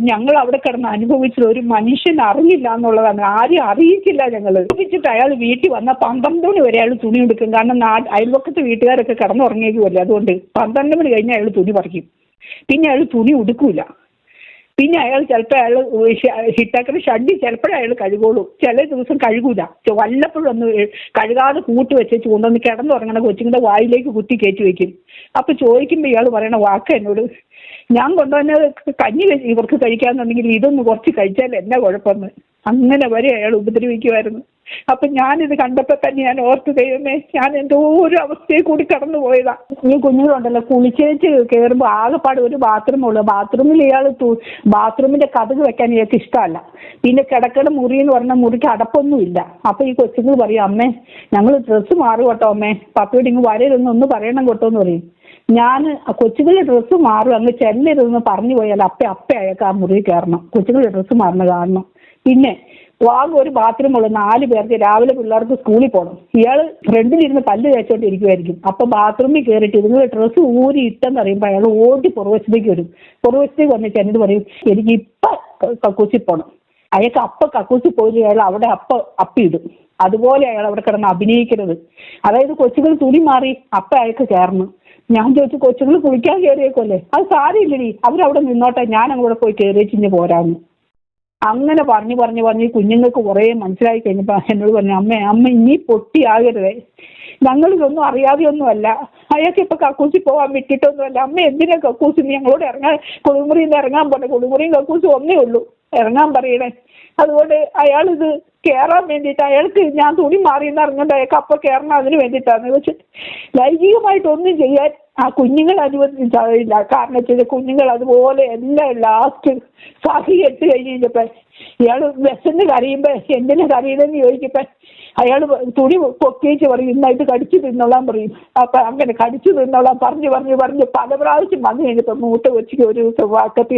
ഞങ്ങൾ അവിടെ കിടന്ന് അനുഭവിച്ചത് ഒരു മനുഷ്യൻ അറിഞ്ഞില്ല എന്നുള്ളതാണ്. ആരും അറിയിച്ചില്ല. ഞങ്ങൾ അറിയിച്ചിട്ട് അയാൾ വീട്ടിൽ വന്നാൽ 12 മണി വരെ അയാൾ തുണി എടുക്കും. കാരണം അയൽവക്കത്തെ വീട്ടുകാരൊക്കെ കിടന്നുറങ്ങിയേക്കുമല്ലേ, അതുകൊണ്ട് 12 മണി കഴിഞ്ഞ് അയാൾ തുണി പറിക്കും. പിന്നെ അയാൾ തുണി ഉടുക്കൂല. പിന്നെ അയാൾ ചിലപ്പോൾ ഹിറ്റാക്കുന്ന ഷഡ്ഡി ചിലപ്പോഴേ അയാൾ കഴുകുള്ളൂ, ചില ദിവസം കഴുകൂല. വല്ലപ്പോഴും ഒന്ന് കഴുകാതെ കൂട്ട് വെച്ച് കൊണ്ടുവന്ന് കിടന്നുറങ്ങണ കൊച്ചുങ്ങളുടെ വായിലേക്ക് കുത്തി കയറ്റി വെക്കും. അപ്പൊ ചോദിക്കുമ്പോൾ ഇയാൾ പറയണ വാക്ക് എന്നോട്, ഞാൻ കൊണ്ടുവന്ന കഞ്ഞി ഇവർക്ക് കഴിക്കാന്നുണ്ടെങ്കിൽ ഇതൊന്ന് കുറച്ച് കഴിച്ചാൽ എന്നാ കുഴപ്പമെന്ന്. അങ്ങനെ വരെ അയാൾ ഉപദ്രവിക്കുമായിരുന്നു. അപ്പൊ ഞാനിത് കണ്ടപ്പോ തന്നെ ഞാൻ ഓർത്തു, ദൈവമേ, ഞാൻ എന്തോ ഒരു അവസ്ഥയെ കൂടി കടന്നു പോയതാ. ഈ കുഞ്ഞുങ്ങളുണ്ടല്ലോ, കുളിച്ചേച്ച് കയറുമ്പോൾ ആകെപ്പാട് ഒരു ബാത്റൂമുള്ളൂ. ബാത്റൂമിൽ ഇയാൾ ബാത്റൂമിന്റെ കതക് വെക്കാൻ ഇയാൾക്ക് ഇഷ്ടമല്ല. പിന്നെ കിടക്കണ മുറി എന്ന് പറഞ്ഞാൽ മുറിക്ക് അടപ്പൊന്നുമില്ല. അപ്പൊ ഈ കൊച്ചുങ്ങൾ പറയും, അമ്മേ ഞങ്ങൾ ഡ്രസ്സ് മാറും കേട്ടോ അമ്മേ, പപ്പയോട് ഇങ്ങ് വരരുതെന്ന് പറയണം കേട്ടോ എന്ന് പറയും. ഞാൻ കൊച്ചുങ്ങളുടെ ഡ്രസ്സ് മാറും, അങ്ങ് ചെല്ലരുതെന്ന് പറഞ്ഞു പോയാൽ അപ്പ അയാൾക്ക് ആ മുറിയിൽ കയറണം, കൊച്ചുങ്ങളുടെ ഡ്രസ്സ് മാറുന്ന കാണണം. പിന്നെ വാങ്ങും ഒരു ബാത്റൂമുള്ളൂ, 4 പേർക്ക്. രാവിലെ പിള്ളേർക്ക് സ്കൂളിൽ പോകണം. ഇയാൾ ഫ്രണ്ടിലിരുന്ന് പല്ല് തേച്ചോണ്ടിരിക്കുമായിരിക്കും. അപ്പൊ ബാത്റൂമിൽ കയറിയിട്ട് ഇതുങ്ങൾ ഡ്രസ്സ് ഊരി ഇട്ടെന്ന് പറയുമ്പോൾ അയാൾ ഓടി പുറവശത്തേക്ക് വരും. പുറവശത്തേക്ക് വന്നിട്ട് എന്നോട് പറയും, എനിക്ക് ഇപ്പൊ കക്കൂസിൽ പോകണം. അയാൾക്ക് അപ്പ കക്കൂസിൽ പോയി അയാൾ അവിടെ അപ്പിയിടും. അതുപോലെ അയാൾ അവിടെ കിടന്ന് അഭിനയിക്കരുത്. അതായത് കൊച്ചുകൾ തുണി മാറി അയാൾക്ക് കയറണം. ഞാൻ ചോദിച്ചു, കൊച്ചുകൾ കുളിക്കാൻ കയറിയേക്കല്ലേ? അത് സാരമില്ലടി, അവരവിടെ നിന്നോട്ടെ, ഞാൻ അങ്ങോട്ട് പോയി കയറിച്ചിഞ്ഞ് പോരാന്ന്. അങ്ങനെ പറഞ്ഞ് കുഞ്ഞുങ്ങൾക്ക് കുറേ മനസ്സിലായി കഴിഞ്ഞപ്പോൾ എന്നോട് പറഞ്ഞു, അമ്മ ഇനി പൊട്ടിയാകരുതേ, ഞങ്ങളിതൊന്നും അറിയാതെയൊന്നുമല്ല, അയാൾക്ക് ഇപ്പൊ കക്കൂസി പോകാൻ വിട്ടിട്ടൊന്നുമല്ല. അമ്മ എന്തിനാ കക്കൂസി ഞങ്ങളോട് കുളിമുറിയിൽ നിന്ന് ഇറങ്ങാൻ പോട്ടെ, കുളിമുറിയും കക്കൂസും ഒന്നേ ഉള്ളൂ, ഇറങ്ങാൻ പറയണേ. അതുകൊണ്ട് അയാളിത് കയറാൻ വേണ്ടിയിട്ട്, അയാൾക്ക് ഞാൻ തുണി മാറിയെന്ന് അറിഞ്ഞുകൊണ്ട് അയാൾക്ക് അപ്പൊ കയറണം, അതിന് വേണ്ടിയിട്ടാണ്. പക്ഷെ ലൈംഗികമായിട്ടൊന്നും ചെയ്യാൻ ആ കുഞ്ഞുങ്ങൾ അനുവദിച്ചില്ല. കാരണം വെച്ചാൽ കുഞ്ഞുങ്ങൾ അതുപോലെ എല്ലാം ലാസ്റ്റ് സഹി എട്ട് കഴിഞ്ഞപ്പോ ഇയാൾ വിശന്ന് കരയുമ്പോ എന്തിനാ കരയുന്നതെന്ന് ചോദിക്കപ്പോ അയാൾ തുണി പൊക്കിച്ച് പറയും, ഇന്നായിട്ട് കടിച്ചു തിന്നോളാൻ പറയും. അപ്പൊ അങ്ങനെ കടിച്ചു തിന്നോളാൻ പറഞ്ഞു പല പ്രാവശ്യം വന്നു കഴിഞ്ഞപ്പോ മൂത്ത കൊച്ചിക്ക് ഒരു ദിവസം വാക്കത്തി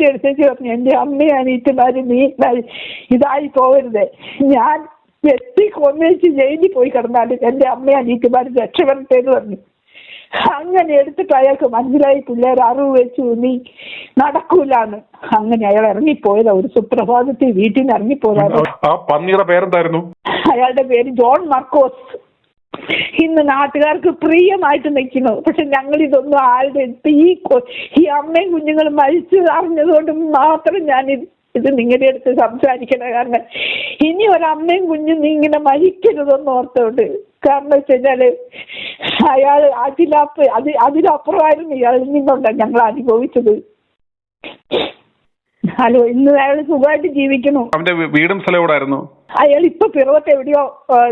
എടുത്തേക്ക് പറഞ്ഞു, എന്റെ അമ്മയും അനീറ്റുമാര് നീ ഇതായി പോകരുതേ, ഞാൻ വ്യക്തി കൊന്നേച്ച് ജയിലിൽ പോയി കിടന്നാലും എന്റെ അമ്മയും അനീറ്റുമാര് രക്ഷപ്പെടത്തേന്ന് പറഞ്ഞു. അങ്ങനെ എടുത്തിട്ട് അയാൾക്ക് മനസ്സിലായി പിള്ളേർ അറിവ് വെച്ചു നീ നടക്കൂലാന്ന്. അങ്ങനെ അയാൾ ഇറങ്ങിപ്പോയതാ, ഒരു സുപ്രഭാതത്തിൽ വീട്ടിൽ നിന്ന് ഇറങ്ങിപ്പോയതാണ്. പന്നിയുടെ പേരെന്തായിരുന്നു? അയാളുടെ പേര് ജോൺ മാർക്കോസ്. ഇന്ന് നാട്ടുകാർക്ക് പ്രിയമായിട്ട് നിൽക്കുന്നു. പക്ഷെ ഞങ്ങൾ ഇതൊന്നും ആരുടെ ഈ അമ്മയും കുഞ്ഞുങ്ങളും മരിച്ചു അറിഞ്ഞതുകൊണ്ട് മാത്രം ഞാൻ ഇത് നിങ്ങളുടെ അടുത്ത് സംസാരിക്കണം. കാരണം ഇനി ഒരമ്മയും കുഞ്ഞും നീ ഇങ്ങനെ മരിക്കരുതെന്ന് ഓർത്തോണ്ട്. കാരണം വെച്ച് കഴിഞ്ഞാല് അയാൾ അതിലപ്പുറമായിരുന്നു ഇയാളിൽ നിന്നുണ്ട് ഞങ്ങൾ അനുഭവിച്ചത്. ഹലോ, ഇന്ന് അയാൾ സുഖമായിട്ട് ജീവിക്കുന്നു. അവന്റെ വീടും സ്ഥലം എവിടെയായിരുന്നു? അയാൾ ഇപ്പൊ പിറവത്ത് എവിടെയോ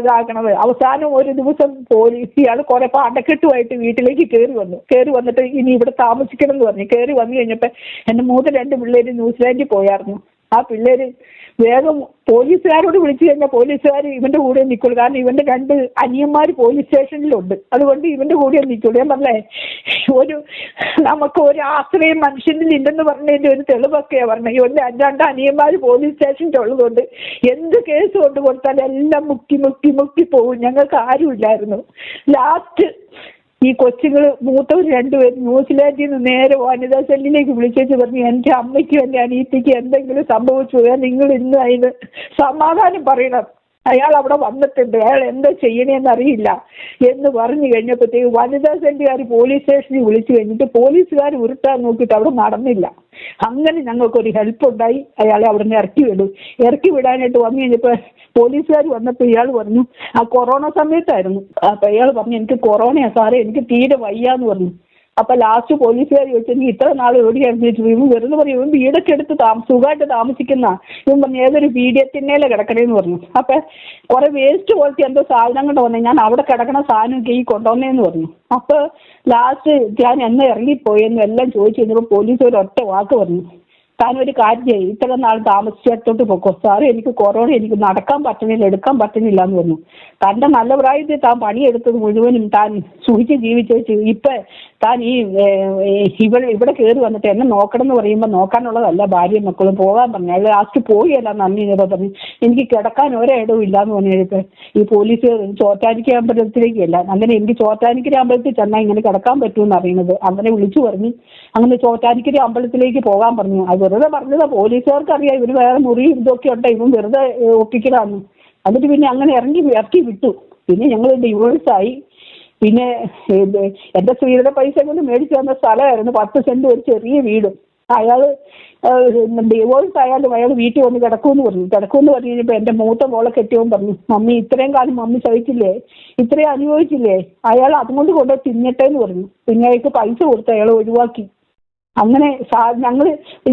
ഇതാക്കണത്. അവസാനം ഒരു ദിവസം പോലീസ് ഇയാൾ കുറെ പാണ്ടക്കെട്ടുമായിട്ട് വീട്ടിലേക്ക് കയറി വന്നിട്ട് ഇനി ഇവിടെ താമസിക്കണം എന്ന് പറഞ്ഞു. കയറി വന്നു കഴിഞ്ഞപ്പോ എന്റെ മൂത്ത 2 പിള്ളേര് ന്യൂസിലാൻഡിൽ പോയായിരുന്നു. ആ പിള്ളേര് വേഗം പോലീസുകാരോട് വിളിച്ചു കഴിഞ്ഞാൽ പോലീസുകാർ ഇവന്റെ കൂടെ നിൽക്കുള്ളൂ. കാരണം ഇവന്റെ 2 അനിയന്മാർ പോലീസ് സ്റ്റേഷനിലുണ്ട്. അതുകൊണ്ട് ഇവന്റെ കൂടെ നിൽക്കുള്ളൂ. ഞാൻ പറഞ്ഞേ, നമുക്ക് ഒരു ആശ്രയം മനുഷ്യനിൽ ഇല്ലെന്ന് പറഞ്ഞതിന്റെ ഒരു തെളിവൊക്കെയാ പറഞ്ഞത്. ഇവന്റെ 2 അനിയന്മാർ പോലീസ് സ്റ്റേഷനിൽ ഉള്ളതുകൊണ്ട് എന്ത് കേസ് കൊണ്ട് കൊടുത്താലും എല്ലാം മുക്കി പോകും. ഞങ്ങൾക്ക് ആരുമില്ലായിരുന്നു. ലാസ്റ്റ് ഈ കൊച്ചുങ്ങൾ മൂത്തവർ 2 പേരും ന്യൂസിലാൻഡിൽ നിന്ന് നേരെ വനിതാ സെല്ലിലേക്ക് വിളിച്ചേച്ച് പറഞ്ഞു, എന്റെ അമ്മയ്ക്കും എന്റെ അനിയത്തിക്കും എന്തെങ്കിലും സംഭവിച്ചു പോയാൽ നിങ്ങൾ ഇന്ന് അതിന് സമാധാനം പറയണം. അയാൾ അവിടെ വന്നിട്ടുണ്ട്, അയാൾ എന്താ ചെയ്യണേന്ന് അറിയില്ല എന്ന് പറഞ്ഞു കഴിഞ്ഞപ്പോഴത്തേക്ക് വനിതാ സെല്ലുകാർ പോലീസ് സ്റ്റേഷനിൽ വിളിച്ചു കഴിഞ്ഞിട്ട് പോലീസുകാർ ഉരുട്ടാൻ നോക്കിയിട്ട് അവിടെ നടന്നില്ല. അങ്ങനെ ഞങ്ങൾക്കൊരു ഹെൽപ്പ് ഉണ്ടായി. അയാളെ അവിടെ നിന്ന് ഇറക്കി വിടാനായിട്ട് വന്നു കഴിഞ്ഞപ്പോൾ പോലീസുകാർ വന്നപ്പോൾ ഇയാൾ പറഞ്ഞു, ആ കൊറോണ സമയത്തായിരുന്നു. അപ്പൊ അയാൾ പറഞ്ഞു, എനിക്ക് കൊറോണയാ സാറേ, എനിക്ക് തീരെ വയ്യാന്ന് പറഞ്ഞു. അപ്പൊ ലാസ്റ്റ് പോലീസുകാർ ചോദിച്ചു, നീ ഇത്ര നാൾ എവിടെയായിരുന്നു? ഇവൻ വെറുതെ പറയും, ഇവൻ വീടൊക്കെ എടുത്ത് സുഖമായിട്ട് താമസിക്കുന്ന. ഇവൻ പറഞ്ഞു, ഏതൊരു പീഡിയത്തിന്നേലെ കിടക്കണേന്ന് പറഞ്ഞു. അപ്പൊ കുറെ വേസ്റ്റ് പോലത്തെ എന്തോ സാധനം കൊണ്ട് വന്നേ, ഞാൻ അവിടെ കിടക്കണ സാധനം ഈ കൊണ്ടുവന്നേന്ന് പറഞ്ഞു. അപ്പൊ ലാസ്റ്റ് ഞാൻ എന്ന് ഇറങ്ങിപ്പോയെന്നും എല്ലാം ചോദിച്ചു കഴിഞ്ഞപ്പോൾ പോലീസ് ഒരു ഒറ്റ വാക്ക് പറഞ്ഞു, താനൊരു കാര്യം ചെയ്യും, ഇത്ര നാൾ താമസിച്ചിടത്തോട്ട് പൊക്കോ സാറേ, എനിക്ക് കൊറോണ, എനിക്ക് നടക്കാൻ പറ്റുന്നില്ല, എടുക്കാൻ പറ്റുന്നില്ല എന്ന് പറഞ്ഞു. തന്റെ നല്ല പ്രായത്തിൽ താൻ പണിയെടുത്തത് മുഴുവനും താൻ സൂക്ഷിച്ച് ജീവിച്ചു. ഇപ്പൊ താൻ ഇവിടെ കയറി വന്നിട്ട് എന്നെ നോക്കണം എന്ന് പറയുമ്പോൾ നോക്കാനുള്ളതല്ല, ഭാര്യയും മക്കളും പോകാൻ പറഞ്ഞു. അയാൾ ലാസ്റ്റ് പോയല്ല നന്ദി ചെയ്തോ പറഞ്ഞു, എനിക്ക് കിടക്കാൻ ഒരിടവും ഇല്ലാന്ന് പറഞ്ഞു കഴിഞ്ഞപ്പോൾ ഈ പോലീസ് ചോറ്റാനിക്കര അമ്പലത്തിലേക്കല്ല, അങ്ങനെ എനിക്ക് ചോറ്റാനിക്കര അമ്പലത്തിൽ ചെന്നാൽ ഇങ്ങനെ കിടക്കാൻ പറ്റുമെന്ന് അറിയുന്നത്. അങ്ങനെ വിളിച്ചു പറഞ്ഞു, അങ്ങനെ ചോറ്റാനിക്കര അമ്പലത്തിലേക്ക് പോകാൻ പറഞ്ഞു. അത് വെറുതെ പറഞ്ഞതാ, പോലീസുകാർക്ക് അറിയാം ഇവര് വേറെ മുറി ഇതൊക്കെ ഉണ്ട്, ഇവൻ വെറുതെ ഒപ്പിക്കലാന്ന്. എന്നിട്ട് പിന്നെ അങ്ങനെ ഇറക്കി വിട്ടു. പിന്നെ ഞങ്ങൾ ഡിവോഴ്സായി. പിന്നെ എന്റെ സ്ത്രീയുടെ പൈസ കൊണ്ട് മേടിച്ചു തന്ന സ്ഥലമായിരുന്നു 10 സെന്റ് ഒരു ചെറിയ വീട്. അയാള് ഡിവോഴ്സ് ആയാലും അയാൾ വീട്ടിൽ വന്ന് കിടക്കുമെന്ന് പറഞ്ഞു കഴിഞ്ഞപ്പോൾ എന്റെ മൂത്ത മോളെ കെട്ടിയവൻ പറഞ്ഞു, മമ്മി ഇത്രയും കാലം മമ്മി സഹിച്ചില്ലേ, ഇത്രയും അനുഭവിച്ചില്ലേ, അയാൾ അതുകൊണ്ട് കൊണ്ടുപോയി തിന്നട്ടെ എന്ന് പറഞ്ഞു. പിന്നെ അയാൾക്ക് പൈസ കൊടുത്ത് അയാൾ ഒഴിവാക്കി. അങ്ങനെ ഞങ്ങൾ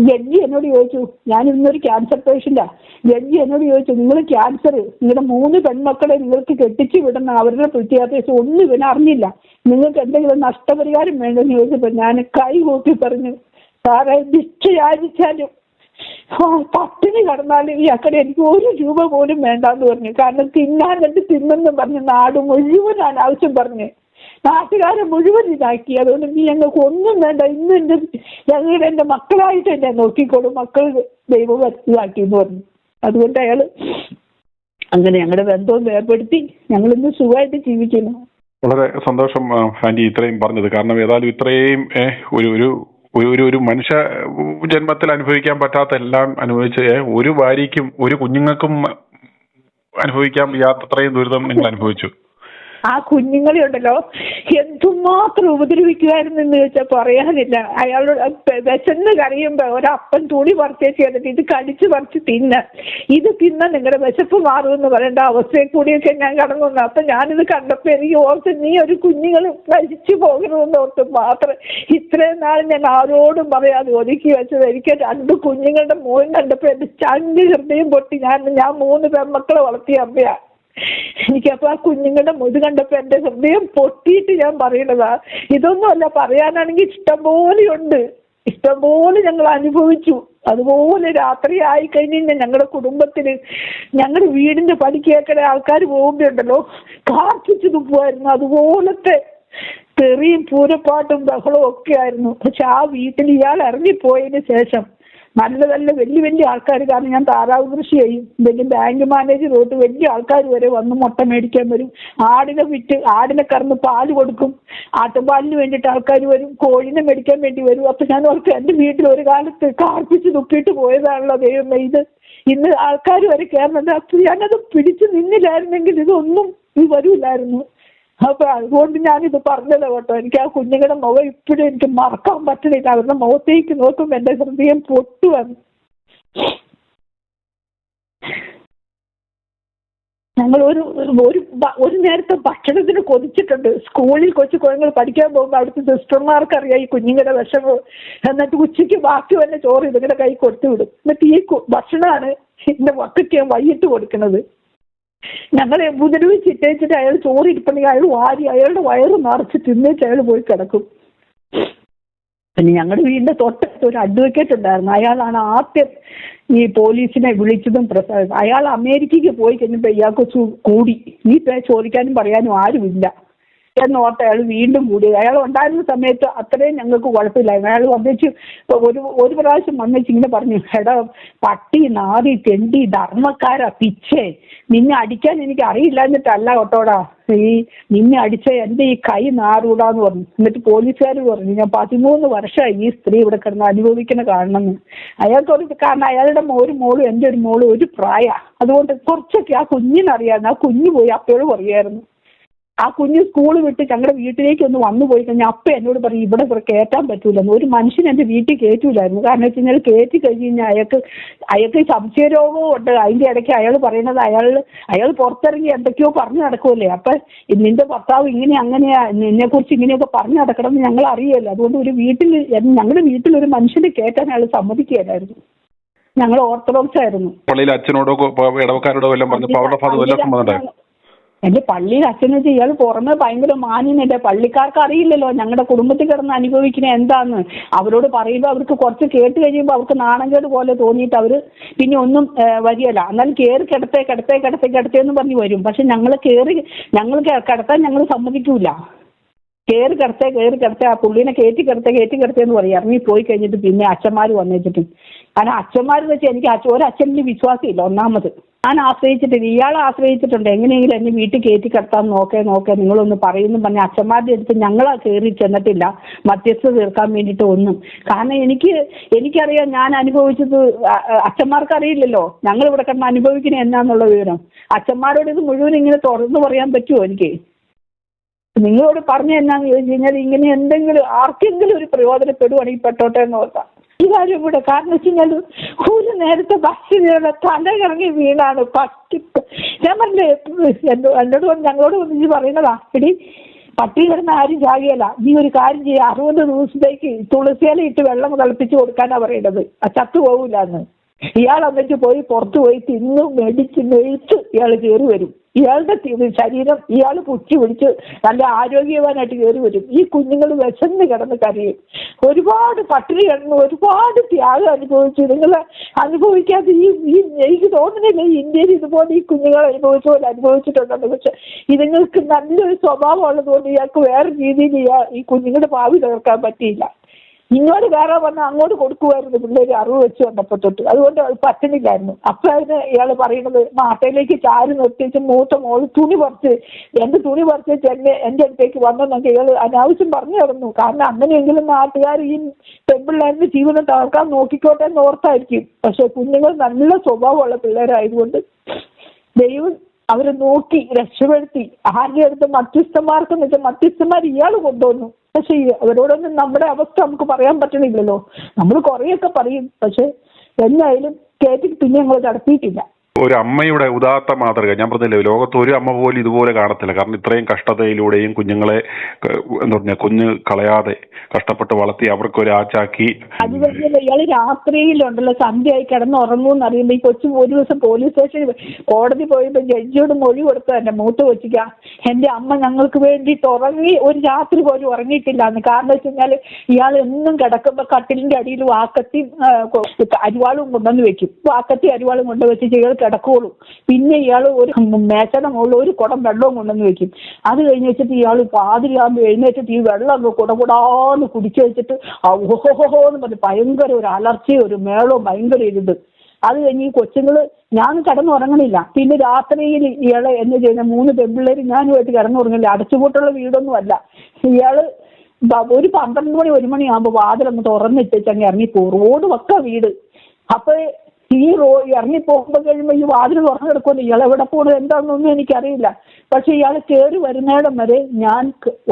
ജഡ്ജി എന്നോട് ചോദിച്ചു, ഞാൻ ഇന്നൊരു ക്യാൻസർ പേഷ്യന്റാ. ജഡ്ജി എന്നോട് ചോദിച്ചു, നിങ്ങൾ ക്യാൻസർ നിങ്ങളുടെ 3 പെൺമക്കളെ നിങ്ങൾക്ക് കെട്ടിച്ചു വിടുന്ന അവരുടെ വിദ്യാഭ്യാസം ഒന്നും ഇവനെ അറിഞ്ഞില്ല, നിങ്ങൾക്ക് എന്തെങ്കിലും നഷ്ടപരിഹാരം വേണ്ടെന്ന് ചോദിച്ചപ്പോൾ ഞാൻ കൈ കൂട്ടി പറഞ്ഞു, സാറേ ഭിക്ഷയാചിച്ചാലും പട്ടിണി കടന്നാലും ഈ അക്കടെ എനിക്ക് 1 രൂപ പോലും വേണ്ടാന്ന് പറഞ്ഞു. കാരണം തിന്നാനിട്ട് തിന്നെന്ന് പറഞ്ഞ് നാട് മുഴുവൻ അനാവശ്യം പറഞ്ഞ് നാട്ടുകാരെ മുഴുവൻ ഇതാക്കി. അതുകൊണ്ട് നീ ഞങ്ങൾക്ക് ഒന്നും വേണ്ട, ഇന്ന് എന്റെ മക്കളായിട്ട് എന്നെ നോക്കിക്കോളും, മക്കൾ ദൈവം ഇതാക്കി എന്ന് പറഞ്ഞു. അതുകൊണ്ട് അയാള് അങ്ങനെ ഞങ്ങളുടെ ബന്ധവും വേർപെടുത്തി ഞങ്ങൾ ഇന്ന് സുഖമായിട്ട് ജീവിക്കുന്നു. വളരെ സന്തോഷം ആന്റി ഇത്രയും പറഞ്ഞത്. കാരണം ഏതായാലും ഇത്രയും ഒരു മനുഷ്യ ജന്മത്തിൽ അനുഭവിക്കാൻ പറ്റാത്ത എല്ലാം അനുഭവിച്ച് ഒരു ഭാര്യയ്ക്കും ഒരു കുഞ്ഞുങ്ങൾക്കും അനുഭവിക്കാൻ വയ്യാത്തത്രയും ദുരിതം നിങ്ങൾ അനുഭവിച്ചു. ആ കുഞ്ഞുങ്ങളെ ഉണ്ടല്ലോ എന്തുമാത്രം ഉപദ്രവിക്കുമായിരുന്നു എന്ന് ചോദിച്ചാൽ പറയാനില്ല. അയാളോട് വിശന്ന് കറിയുമ്പോ ഒരപ്പൻ തുണി പറിച്ചേച്ച് ചെയ്തിട്ട് ഇത് കടിച്ചു പറിച്ച് ഇത് തിന്ന നിങ്ങളുടെ വിശപ്പ് മാറുമെന്ന് പറയേണ്ട അവസ്ഥയെ കൂടിയൊക്കെ ഞാൻ കടന്നു. അപ്പൊ ഞാനിത് കണ്ടപ്പോ എനിക്ക് ഓർത്ത് നീ ഒരു കുഞ്ഞുങ്ങൾ മരിച്ചു പോകണമെന്ന് ഓർത്ത് മാത്രം ഇത്രയും നാൾ ഞാൻ ആരോടും പറയാതെ ഒതുക്കി വെച്ചത്. എനിക്ക് 2 കുഞ്ഞുങ്ങളുടെ മോൻ കണ്ടപ്പോ എന്റെ ചങ്ക് ഹൃദയം പൊട്ടി. ഞാൻ 3 പെൺമക്കളെ വളർത്തിയ അമ്മയാ. എനിക്കപ്പോ ആ കുഞ്ഞുങ്ങളുടെ മുത് കണ്ടപ്പോ എന്റെ ഹൃദയം പൊട്ടിയിട്ട് ഞാൻ പറയണതാ. ഇതൊന്നുമല്ല, പറയാനാണെങ്കിൽ ഇഷ്ടംപോലെയുണ്ട്, ഇഷ്ടംപോലെ ഞങ്ങൾ അനുഭവിച്ചു. അതുപോലെ രാത്രി ആയി കഴിഞ്ഞാൽ ഞങ്ങളുടെ കുടുംബത്തിന് ഞങ്ങളുടെ വീടിന്റെ പടി കേൾക്കണ ആൾക്കാർ പോകുമ്പോണ്ടല്ലോ കാർപ്പിച്ചു തുപ്പുമായിരുന്നു. അതുപോലത്തെ തെറിയും പൂരപ്പാട്ടും ബഹളവും ഒക്കെ ആയിരുന്നു. പക്ഷെ ആ വീട്ടിൽ ഇയാൾ ഇറങ്ങിപ്പോയതിന് ശേഷം നല്ല നല്ല വലിയ ആൾക്കാർ, കാരണം ഞാൻ താറാവ് കൃഷി ചെയ്യും, വലിയ ബാങ്ക് മാനേജർ തൊട്ട് വലിയ ആൾക്കാർ വരെ വന്ന് മുട്ട മേടിക്കാൻ വരും. ആടിനെ കറന്ന് പാല് കൊടുക്കും, ആട്ടുപാലിന് വേണ്ടിയിട്ട് ആൾക്കാർ വരും, കോഴിനെ മേടിക്കാൻ വേണ്ടി വരും. അപ്പൊ ഞാൻ ഓർക്കും എന്റെ വീട്ടിൽ ഒരു കാലത്ത് കാർപ്പിച്ച് തുപ്പിയിട്ട് പോയതാണല്ലോ ദൈവമേ ഇത്, ഇന്ന് ആൾക്കാർ വരെ കയറുന്നുണ്ട്. അപ്പൊ ഞാനത് പിടിച്ചു നിന്നില്ലായിരുന്നെങ്കിൽ ഇതൊന്നും വരില്ലായിരുന്നു. അപ്പൊ അതുകൊണ്ട് ഞാനിത് പറഞ്ഞത് കേട്ടോ. എനിക്ക് ആ കുഞ്ഞുങ്ങളുടെ മുഖം ഇപ്പോഴും എനിക്ക് മറക്കാൻ പറ്റുന്നില്ല. അവരുടെ മുഖത്തേക്ക് നോക്കുമ്പോൾ എന്റെ ഹൃദയം പൊട്ടുവന്നു. ഞങ്ങൾ ഒരു നേരത്തെ ഭക്ഷണത്തിന് കൊതിച്ചിട്ടുണ്ട്. സ്കൂളിൽ കൊച്ചു കുഞ്ഞുങ്ങൾ പഠിക്കാൻ പോകുമ്പോൾ അവിടുത്തെ സിസ്റ്റർമാർക്ക് അറിയാം ഈ കുഞ്ഞുങ്ങളുടെ വിഷമം. എന്നിട്ട് ഉച്ചയ്ക്ക് ബാക്കി വന്ന ചോറ് ഇതുങ്ങളുടെ കൈ കൊടുത്തു വിടും. എന്നിട്ട് ഈ ഭക്ഷണമാണ് എന്റെ മക്കൾക്ക് ഞാൻ വൈകിട്ട് കൊടുക്കുന്നത്. ഞങ്ങളെ ഉപദ്രവിച്ചിട്ടേച്ചിട്ട് അയാൾ ചോറിരിപ്പണെങ്കിൽ അയാൾ വാരി അയാളുടെ വയറ് നിറച്ച് തിന്നേച്ച് അയാൾ പോയി കിടക്കും. പിന്നെ ഞങ്ങളുടെ വീടിന്റെ തൊട്ടടുത്ത് ഒരു അഡ്വക്കേറ്റ് ഉണ്ടായിരുന്നു. അയാളാണ് ആദ്യം ഈ പോലീസിനെ വിളിച്ചതും അയാൾ അമേരിക്കയ്ക്ക് പോയി കഴിഞ്ഞപ്പോൾ ഇയാൾക്ക് കൂടി, ഈ ചോദിക്കാനും പറയാനും ആരുമില്ല എന്നോർത്ത് അയാൾ വീണ്ടും കൂടി. അയാൾ ഉണ്ടായിരുന്ന സമയത്ത് അത്രയും ഞങ്ങൾക്ക് കുഴപ്പമില്ലായിരുന്നു. അയാൾ വന്നിച്ച് ഒരു പ്രാവശ്യം വന്നിച്ച് ഇങ്ങനെ പറഞ്ഞു, എടാ പട്ടി നാറി തെണ്ടി ധർമ്മക്കാരാ പിച്ചേ, നിന്നെ അടിക്കാൻ എനിക്ക് അറിയില്ലാഞ്ഞിട്ടല്ല കേട്ടോടാ, നിന്നെ അടിച്ച എൻ്റെ ഈ കൈ നാറൂടാന്ന് പറഞ്ഞു. എന്നിട്ട് പോലീസുകാർ പറഞ്ഞു, ഞാൻ 13 വർഷമായി ഈ സ്ത്രീ ഇവിടെ കിടന്ന് അനുഭവിക്കുന്ന കാണണമെന്ന്. കാരണം അയാളുടെ ഒരു മോളും എൻ്റെ ഒരു മോളും ഒരു പ്രായ, അതുകൊണ്ട് കുറച്ചൊക്കെ ആ കുഞ്ഞിനറിയായിരുന്നു. ആ കുഞ്ഞ് പോയി അപ്പോഴും പറയായിരുന്നു. ആ കുഞ്ഞ് സ്കൂൾ വിട്ട് ഞങ്ങളുടെ വീട്ടിലേക്ക് ഒന്ന് വന്നു പോയി കഴിഞ്ഞാൽ അപ്പ എന്നോട് പറയും ഇവിടെ കയറ്റാൻ പറ്റൂലെന്ന്. ഒരു മനുഷ്യൻ എൻ്റെ വീട്ടിൽ കയറ്റൂലായിരുന്നു. കാരണം വെച്ച് കഴിഞ്ഞാൽ കയറ്റി കഴിഞ്ഞ് കഴിഞ്ഞാൽ അയാൾക്ക് സംശയരോഗവും ഉണ്ട്. അതിൻ്റെ ഇടയ്ക്ക് അയാൾ പറയുന്നത് അയാൾ പുറത്തിറങ്ങി എന്തൊക്കെയോ പറഞ്ഞു നടക്കുമല്ലേ, അപ്പൊ നിന്റെ ഭർത്താവ് ഇങ്ങനെ അങ്ങനെയാ, നിന്നെക്കുറിച്ച് ഇങ്ങനെയൊക്കെ പറഞ്ഞു നടക്കണം എന്ന് ഞങ്ങൾ അറിയില്ല. അതുകൊണ്ട് ഞങ്ങളുടെ വീട്ടിൽ ഒരു മനുഷ്യനെ കയറ്റാൻ അയാൾ സമ്മതിക്കുകയായിരുന്നു. ഞങ്ങൾ ഓർത്തഡോക്സ് ആയിരുന്നു. പള്ളിയിൽ അച്ഛനോടോ ഇടവക്കാരോടോ എല്ലാം പറഞ്ഞപ്പോൾ അവരുടെ ഭാഗത്ത് വല്ല സമ്മതമുണ്ടായിരുന്നു. എന്റെ പള്ളിയിൽ അച്ഛൻ വെച്ചാൽ ഇയാൾ പുറമെ ഭയങ്കര മാന്യനല്ലേ, പള്ളിക്കാർക്ക് അറിയില്ലല്ലോ ഞങ്ങളുടെ കുടുംബത്തിൽ കിടന്ന് അനുഭവിക്കുന്നത് എന്താന്ന്. അവരോട് പറയുമ്പോൾ അവർക്ക് കുറച്ച് കേട്ട് കഴിയുമ്പോൾ അവർക്ക് നാണംകേട് പോലെ തോന്നിയിട്ട് അവർ പിന്നെ ഒന്നും വരികയല്ല. എന്നാലും കയറി കിടത്തേന്ന് പറഞ്ഞ് വരും. പക്ഷെ ഞങ്ങൾ കിടത്താൻ ഞങ്ങൾ സമ്മതിക്കൂല. കയറി കിടത്തേ ആ പുള്ളീനെ കയറ്റി കിടത്തേന്ന് പറയും. ഇറങ്ങി പോയി കഴിഞ്ഞിട്ട് പിന്നെ അച്ഛന്മാർ വന്നിട്ട്, കാരണം അച്ഛന്മാരെന്ന് വെച്ചാൽ എനിക്ക് ഒരച്ഛനിൽ വിശ്വാസമില്ല. ഒന്നാമത് ഞാൻ ആശ്രയിച്ചിട്ടില്ല, ഇയാളെ ആശ്രയിച്ചിട്ടുണ്ട്. എങ്ങനെയെങ്കിലും എന്നെ വീട്ടിൽ കയറ്റി കിടത്താൻ നോക്കേ നിങ്ങളൊന്ന് പറയുന്നു പറഞ്ഞ അച്ഛന്മാരുടെ അടുത്ത് ഞങ്ങളാ കയറി ചെന്നിട്ടില്ല മധ്യസ്ഥ തീർക്കാൻ വേണ്ടിയിട്ട് ഒന്നും. കാരണം എനിക്കറിയാം ഞാൻ അനുഭവിച്ചത് അച്ഛന്മാർക്ക് അറിയില്ലല്ലോ. ഞങ്ങൾ ഇവിടെ കിടന്ന് അനുഭവിക്കുന്നത് എന്നാന്നുള്ള വിവരം. അച്ഛന്മാരോട് ഇത് മുഴുവൻ ഇങ്ങനെ തുറന്നു പറയാൻ പറ്റുമോ എനിക്ക്? നിങ്ങളോട് പറഞ്ഞു എന്നാന്ന് ചോദിച്ചു കഴിഞ്ഞാൽ ഇങ്ങനെ എന്തെങ്കിലും ആർക്കെങ്കിലും ഒരു പ്രയോജനപ്പെടുവാണെങ്കിൽ പെട്ടോട്ടെ എന്ന് ഓർത്താം ഈ കാര്യം ഇവിടെ. കാരണം വെച്ച് കഴിഞ്ഞാൽ ഒരു നേരത്തെ ബസ്സിനുള്ള തല കറങ്ങി വീണാണ് പട്ടി. ഞാൻ പറഞ്ഞേ എന്നോട് ഞങ്ങളോട് ഒന്നിച്ച് പറയുന്നതാ, എടി പട്ടി കിടന്ന് ആരും ചാകിയല്ല. നീ ഒരു കാര്യം ചെയ്യുക, 60 ദിവസത്തേക്ക് തുളസിയില ഇട്ട് വെള്ളം തിളപ്പിച്ച് കൊടുക്കാനാ പറയേണ്ടത്. ചത്തു പോകില്ല എന്ന്. ഇയാൾ എന്നിട്ട് പോയി പുറത്തു പോയി തിന്നു മെടിച്ച് മെഴുത്ത് ഇയാൾ കയറി വരും. ഇയാളുടെ ശരീരം ഇയാൾ പുറ്റി പിടിച്ച് നല്ല ആരോഗ്യവാനായിട്ട് കയറി വരും. ഈ കുഞ്ഞുങ്ങൾ വിശന്ന് കിടന്ന് കരയും. ഒരുപാട് പട്ടിണി കിടന്ന് ഒരുപാട് ത്യാഗം അനുഭവിച്ചു. നിങ്ങൾ അനുഭവിക്കാതെ എനിക്ക് തോന്നുന്നില്ല ഇന്ത്യയിൽ ഇതുപോലെ ഈ കുഞ്ഞുങ്ങൾ അനുഭവിച്ച പോലെ അനുഭവിച്ചിട്ടുണ്ടെന്ന്. പക്ഷെ ഇതുങ്ങൾക്ക് നല്ലൊരു സ്വഭാവം ഉള്ളതുകൊണ്ട് ഇയാൾക്ക് വേറെ രീതിയിൽ ഈ കുഞ്ഞുങ്ങളുടെ ഭാവി തകർക്കാൻ പറ്റിയില്ല. ഇങ്ങോട്ട് കയറാൻ പറഞ്ഞാൽ അങ്ങോട്ട് കൊടുക്കുമായിരുന്നു പിള്ളേർ 60 വെച്ച് വന്നപ്പോൾ തൊട്ട്. അതുകൊണ്ട് പറ്റുന്നില്ലായിരുന്നു. അപ്പൊ അതിന് ഇയാൾ പറയുന്നത് മാട്ടയിലേക്ക് ചാരി നിർത്തിച്ച് മൂത്ത മോള് തുണി പറിച്ച് എന്റെ തുണി പറിച്ച് എന്റെ അടുത്തേക്ക് വന്നെന്നൊക്കെ ഇയാൾ അനാവശ്യം പറഞ്ഞു കിടന്നു. കാരണം അങ്ങനെയെങ്കിലും നാട്ടുകാർ ഈ പെൺപിള്ളേരുടെ ജീവനം തകർക്കാൻ നോക്കിക്കോട്ടെ എന്ന് ഓർത്തായിരിക്കും. പക്ഷെ കുഞ്ഞുങ്ങൾ നല്ല സ്വഭാവമുള്ള പിള്ളേരായതുകൊണ്ട് ദൈവം അവരെ നോക്കി രക്ഷപ്പെടുത്തി. ആരുടെ അടുത്ത് മധ്യസ്ഥന്മാർക്കെന്ന് വെച്ചാൽ മധ്യസ്ഥന്മാർ ഇയാൾ കൊണ്ടുവന്നു. പക്ഷെ അവരോടൊന്നും നമ്മുടെ അവസ്ഥ നമുക്ക് പറയാൻ പറ്റണില്ലല്ലോ. നമ്മൾ കുറേയൊക്കെ പറയും, പക്ഷെ എന്തായാലും കേട്ടിട്ട് പിന്നെ ഞങ്ങൾ നടത്തിയിട്ടില്ല. ഒരു അമ്മയുടെ ഉദാത്ത മാതൃക. ഞാൻ പറഞ്ഞില്ലേ, ലോകത്ത് ഒരു അമ്മ പോലും ഇതുപോലെ കാണത്തില്ല. കാരണം ഇത്രയും കഷ്ടതയിലൂടെയും കുഞ്ഞുങ്ങളെ എന്താ പറഞ്ഞ കുഞ്ഞ് കളയാതെ കഷ്ടപ്പെട്ട് വളർത്തി അവർക്ക് ഒരു ആച്ചാക്കി. അത് കഴിഞ്ഞല്ലോ ഇയാള് രാത്രിയിലുണ്ടല്ലോ സന്ധ്യയായി കിടന്ന് ഉറങ്ങുമെന്ന് അറിയുമ്പോ ഈ കൊച്ചു ഒരു ദിവസം പോലീസ് സ്റ്റേഷനിൽ കോടതി പോയപ്പോ ജഡ്ജിയോട് മൊഴി കൊടുത്തു. എന്റെ മൂത്ത കൊച്ചിക്ക എന്റെ അമ്മ ഞങ്ങൾക്ക് വേണ്ടിയിട്ട് ഉറങ്ങി ഒരു രാത്രി പോലും ഉറങ്ങിയിട്ടില്ലാന്ന്. കാരണം വെച്ച് കഴിഞ്ഞാല് ഇയാൾ എന്നും കിടക്കുമ്പോ കട്ടിലിന്റെ അടിയിൽ വാക്കത്തി അരിവാളും കൊണ്ടുവന്ന് വെക്കും. വാക്കത്തി അരിവാളും കൊണ്ടുവച്ച് ഇയാൾ കിടക്കുള്ളൂ. പിന്നെ ഇയാൾ ഒരു മേശയുടെ മുകളിൽ ഒരു കുടം വെള്ളവും കൊണ്ടുവന്ന് വെക്കും. അത് കഴിഞ്ഞ് വെച്ചിട്ട് ഇയാൾ പാതിരിയാകുമ്പോൾ എഴുന്നേറ്റിട്ട് ഈ വെള്ളം അങ്ങ് കുടകുടാന്ന് കുടിച്ചു വെച്ചിട്ട് ഓഹോഹോ എന്ന് പറഞ്ഞ് ഭയങ്കര ഒരു അലർച്ചയും ഒരു മേളവും ഭയങ്കര ഇരുത്. അത് കഴിഞ്ഞ് ഈ കൊച്ചുങ്ങള് ഞാൻ കിടന്നുറങ്ങണില്ല. പിന്നെ രാത്രിയിൽ ഇയാളെ എന്ന് ചെയ്യുന്ന 3 പെൺപിള്ളേര് ഞാനുമായിട്ട് കിടന്നുറങ്ങില്ല. അടച്ചുപൂട്ടുള്ള വീടൊന്നും അല്ല. ഇയാള് ഒരു 12 മണി 1 മണിയാകുമ്പോൾ വാതിലൊന്ന് തുറന്നിട്ടങ്ങ് ഇറങ്ങിപ്പോകും. റോഡ് പക്ക വീട്. അപ്പൊ ഈ ഇറങ്ങി പോകുമ്പോൾ കഴിയുമ്പോൾ ഈ വാതിൽ തുറന്നു കിടക്കുമല്ലോ. ഇയാൾ എവിടെ പോകണത് എന്താണെന്നൊന്നും എനിക്കറിയില്ല. പക്ഷെ ഇയാൾ കയറി വരുന്നിടം വരെ ഞാൻ